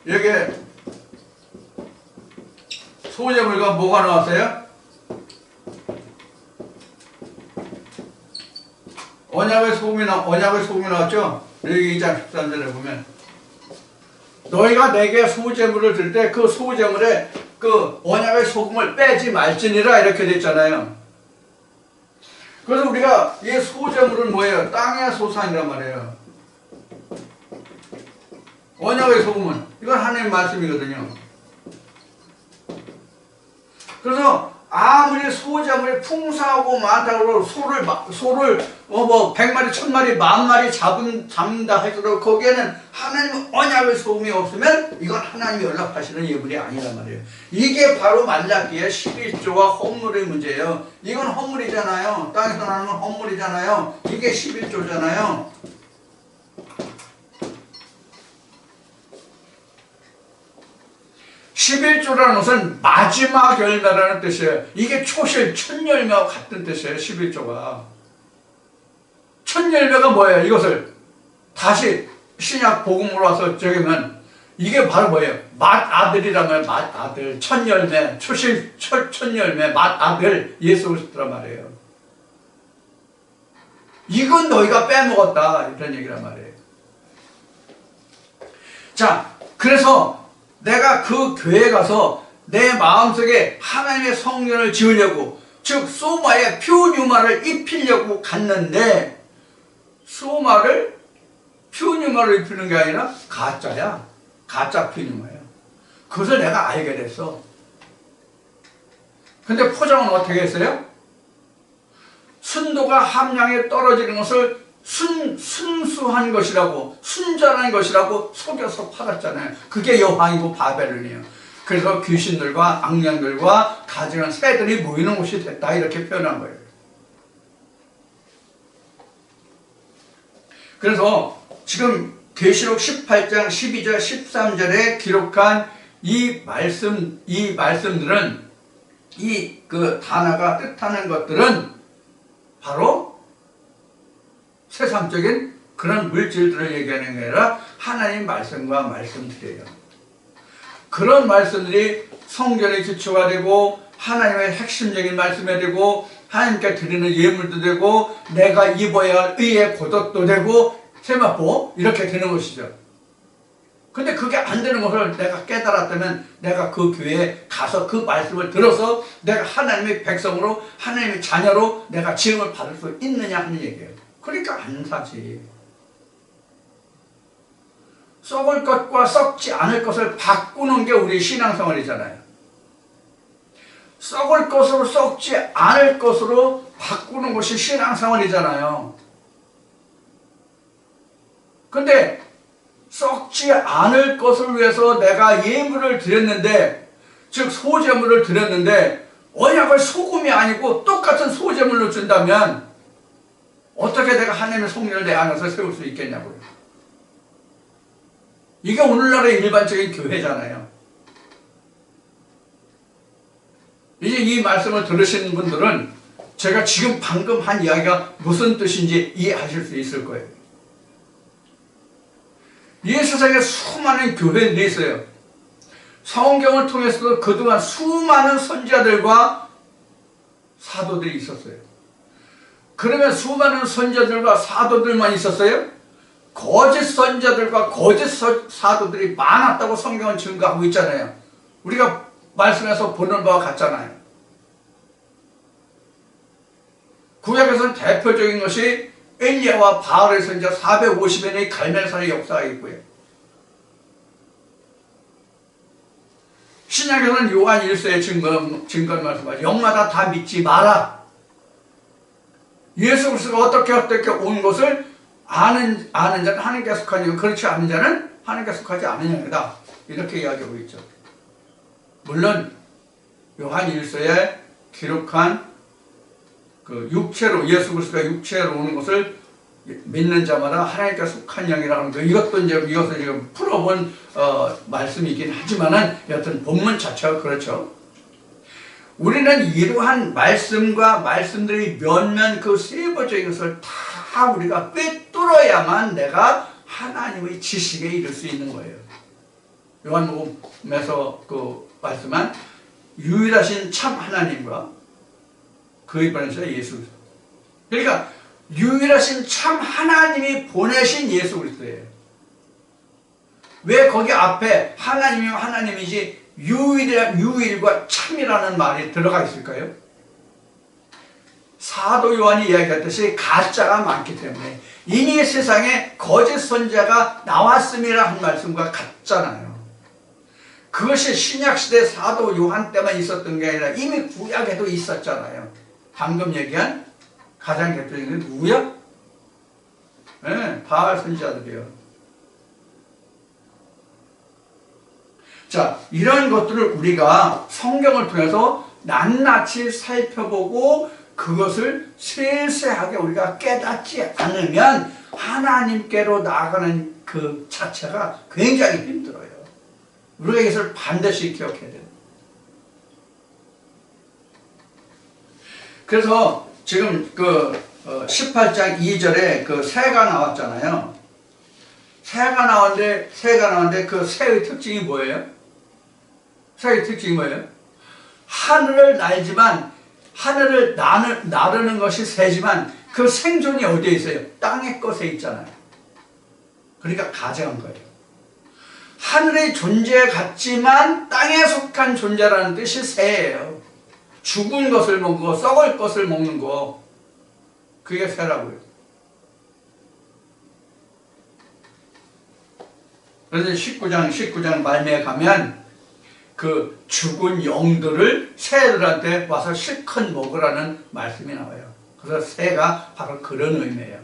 여기 소재물과 뭐가 나왔어요? 언약의 소금이 나왔죠? 여기 2장 13절에 보면 너희가 내게 소재물을 들 때 그 소재물에 그 언약의 소금을 빼지 말지니라 이렇게 됐잖아요. 그래서 우리가 이 소재물은 뭐예요? 땅의 소산이란 말이에요. 언약의 소금은 이건 하나님의 말씀이거든요. 그래서 아무리 소재물이 풍성하고 많다고 소를 100마리, 1000마리, 10,000마리 잡는다 하더라도 거기에는 하나님 언약의 소금이 없으면 이건 하나님이 연락하시는 예물이 아니란 말이에요. 이게 바로 말라기의 11조와 헌물의 문제예요. 이건 헌물이잖아요. 땅에서 나는 건 헌물이잖아요. 이게 11조잖아요. (11조라는) 것은 마지막 열매라는 뜻이에요. 이게 초실 첫 열매와 같은 뜻이에요. 11조가 첫 열매가 뭐예요? 이것을 다시 신약 복음으로 와서 적으면 이게 바로 뭐예요? 맏아들이란 말이에요. 맏아들, 첫 열매, 초실 첫 열매, 맏아들 예수 그리스도란 말이에요. 이건 너희가 빼먹었다 이런 얘기란 말이에요. 자, 그래서 내가 그 교회에 가서 내 마음속에 하나님의 성전을 지으려고, 즉 소마에 퓨뉴마를 입히려고 갔는데 퓨뉴마를 입히는 게 아니라 가짜야. 가짜 퓨뉴마예요. 그것을 내가 알게 됐어. 근데 포장은 어떻게 했어요? 순도가 함량에 떨어지는 것을 순수한 것이라고, 순전한 것이라고 속여서 팔았잖아요. 그게 여왕이고 바벨론이에요. 그래서 귀신들과 악령들과 가증한 새들이 모이는 곳이 됐다 이렇게 표현한 거예요. 그래서 지금 계시록 18장 12절 13절에 기록한 이 말씀들은 그 단어가 뜻하는 것들은 바로 세상적인 그런 물질들을 얘기하는 게 아니라 하나님 말씀과 말씀들이에요. 그런 말씀들이 성전의 기초가 되고 하나님의 핵심적인 말씀이 되고 하나님께 드리는 예물도 되고 내가 입어야 할 의의 겉옷도 되고 세마포 이렇게 되는 것이죠. 근데 그게 안 되는 것을 내가 깨달았다면 내가 그 교회에 가서 그 말씀을 들어서 내가 하나님의 백성으로 하나님의 자녀로 내가 지음을 받을 수 있느냐 하는 얘기예요. 그러니까 안 사지. 썩을 것과 썩지 않을 것을 바꾸는 게 우리 신앙생활이잖아요. 썩을 것으로 썩지 않을 것으로 바꾸는 것이 신앙생활이잖아요. 근데 썩지 않을 것을 위해서 내가 예물을 드렸는데, 즉 소제물을 드렸는데 언약을 소금이 아니고 똑같은 소제물로 준다면 어떻게 내가 하나님의 성령을 내 안에서 세울 수 있겠냐고요. 이게 오늘날의 일반적인 교회잖아요. 이제 이 말씀을 들으시는 분들은 제가 지금 방금 한 이야기가 무슨 뜻인지 이해하실 수 있을 거예요. 이 세상에 수많은 교회들이 있어요. 성경을 통해서도 그동안 수많은 선지자들과 사도들이 있었어요. 그러면 수많은 선지자들과 사도들만 있었어요? 거짓 선지자들과 거짓 사도들이 많았다고 성경은 증거하고 있잖아요. 우리가 말씀에서 보는 바와 같잖아요. 구약에서는 대표적인 것이 엘리야와 바알의 선지자 450년의 갈멜산의 역사가 있고요. 신약에서는 요한 1서의 증거를 말씀하죠. 영마다 다 믿지 마라. 예수 그리스도가 어떻게 온 것을 아는 자는 하나님께 속하니 그렇지 않은 자는 하나님께 속하지 않으니라. 이렇게 이야기하고 있죠. 물론 요한 1서에 기록한 그 육체로 예수 그리스도가 육체로 오는 것을 믿는 자마다 하나님께 속한 영이라는 거, 이것을 지금 풀어본 말씀이긴 하지만은 여튼 본문 자체가 그렇죠. 우리는 이러한 말씀과 말씀들이 몇몇 그 세부적인 것을 다 우리가 꿰뚫어야만 내가 하나님의 지식에 이를 수 있는 거예요. 요한복음에서 그 말씀한 유일하신 참 하나님과 그 이번에서 예수. 그러니까 유일하신 참 하나님이 보내신 예수 그리스도예요. 왜 거기 앞에 하나님이면 하나님이지 유일과 참이라는 말이 들어가 있을까요? 사도 요한이 이야기했듯이 가짜가 많기 때문에 이미 세상에 거짓 선지자가 나왔음이라 한 말씀과 같잖아요. 그것이 신약시대 사도 요한 때만 있었던 게 아니라 이미 구약에도 있었잖아요. 방금 얘기한 가장 대표적인 게 누구야? 네, 바알 선지자들이요. 자, 이런 것들을 우리가 성경을 통해서 낱낱이 살펴보고 그것을 세세하게 우리가 깨닫지 않으면 하나님께로 나아가는 그 자체가 굉장히 힘들어요. 우리가 이것을 반드시 기억해야 돼요. 그래서 지금 그 18장 2절에 그 새가 나왔잖아요. 새가 나왔는데 그 새의 특징이 뭐예요? 새의 특징이 뭐예요? 하늘을 날지만 하늘을 나르는 것이 새지만 그 생존이 어디에 있어요? 땅의 것에 있잖아요. 그러니까 가정한 거예요. 하늘의 존재 같지만 땅에 속한 존재라는 뜻이 새예요. 죽은 것을 먹고 썩을 것을 먹는 거, 그게 새라고요. 그래서 19장 말미에 가면 그 죽은 영들을 새들한테 와서 실컷 먹으라는 말씀이 나와요. 그래서 새가 바로 그런 의미예요.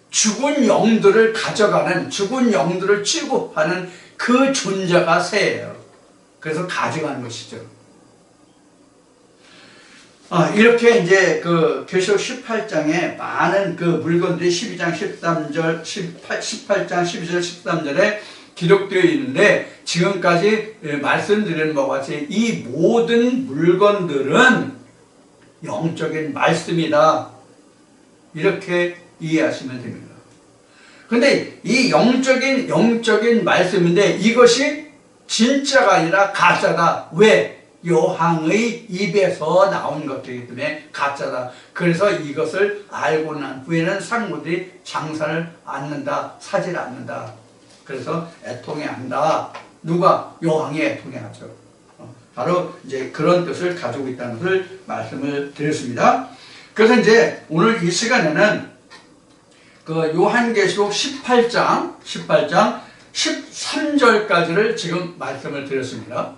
죽은 영들을 가져가는, 죽은 영들을 취급하는 그 존재가 새예요. 그래서 가져가는 것이죠. 이렇게 이제 그 계시록 18장에 많은 그 물건들이 12장 13절, 18장 12절, 13절에 기록되어 있는데 지금까지 말씀드리는 바와 같이 이 모든 물건들은 영적인 말씀이다. 이렇게 이해하시면 됩니다. 그런데 이 영적인 말씀인데 이것이 진짜가 아니라 가짜다. 왜? 요한의 입에서 나온 것들이기 때문에 가짜다. 그래서 이것을 알고 난 후에는 상무들이 장사를 않는다, 사지를 않는다. 그래서 애통해 한다. 누가? 요한이 애통해 하죠. 바로 이제 그런 뜻을 가지고 있다는 것을 말씀을 드렸습니다. 그래서 이제 오늘 이 시간에는 그 요한계시록 18장 13절까지를 지금 말씀을 드렸습니다.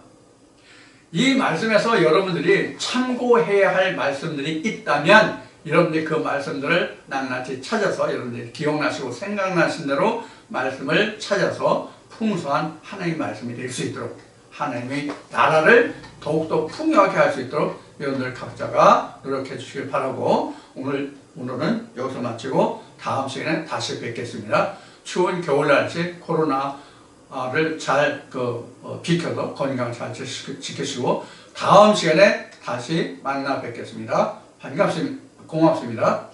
이 말씀에서 여러분들이 참고해야 할 말씀들이 있다면 여러분들이 그 말씀들을 낱낱이 찾아서 여러분들이 기억나시고 생각나신 대로 말씀을 찾아서 풍성한 하나님의 말씀이 될 수 있도록 하나님의 나라를 더욱더 풍요하게 할 수 있도록 여러분들 각자가 노력해 주시길 바라고 오늘은 여기서 마치고 다음 시간에 다시 뵙겠습니다. 추운 겨울날씨 코로나를 잘 비켜서 건강 잘 지키시고 다음 시간에 다시 만나 뵙겠습니다. 고맙습니다.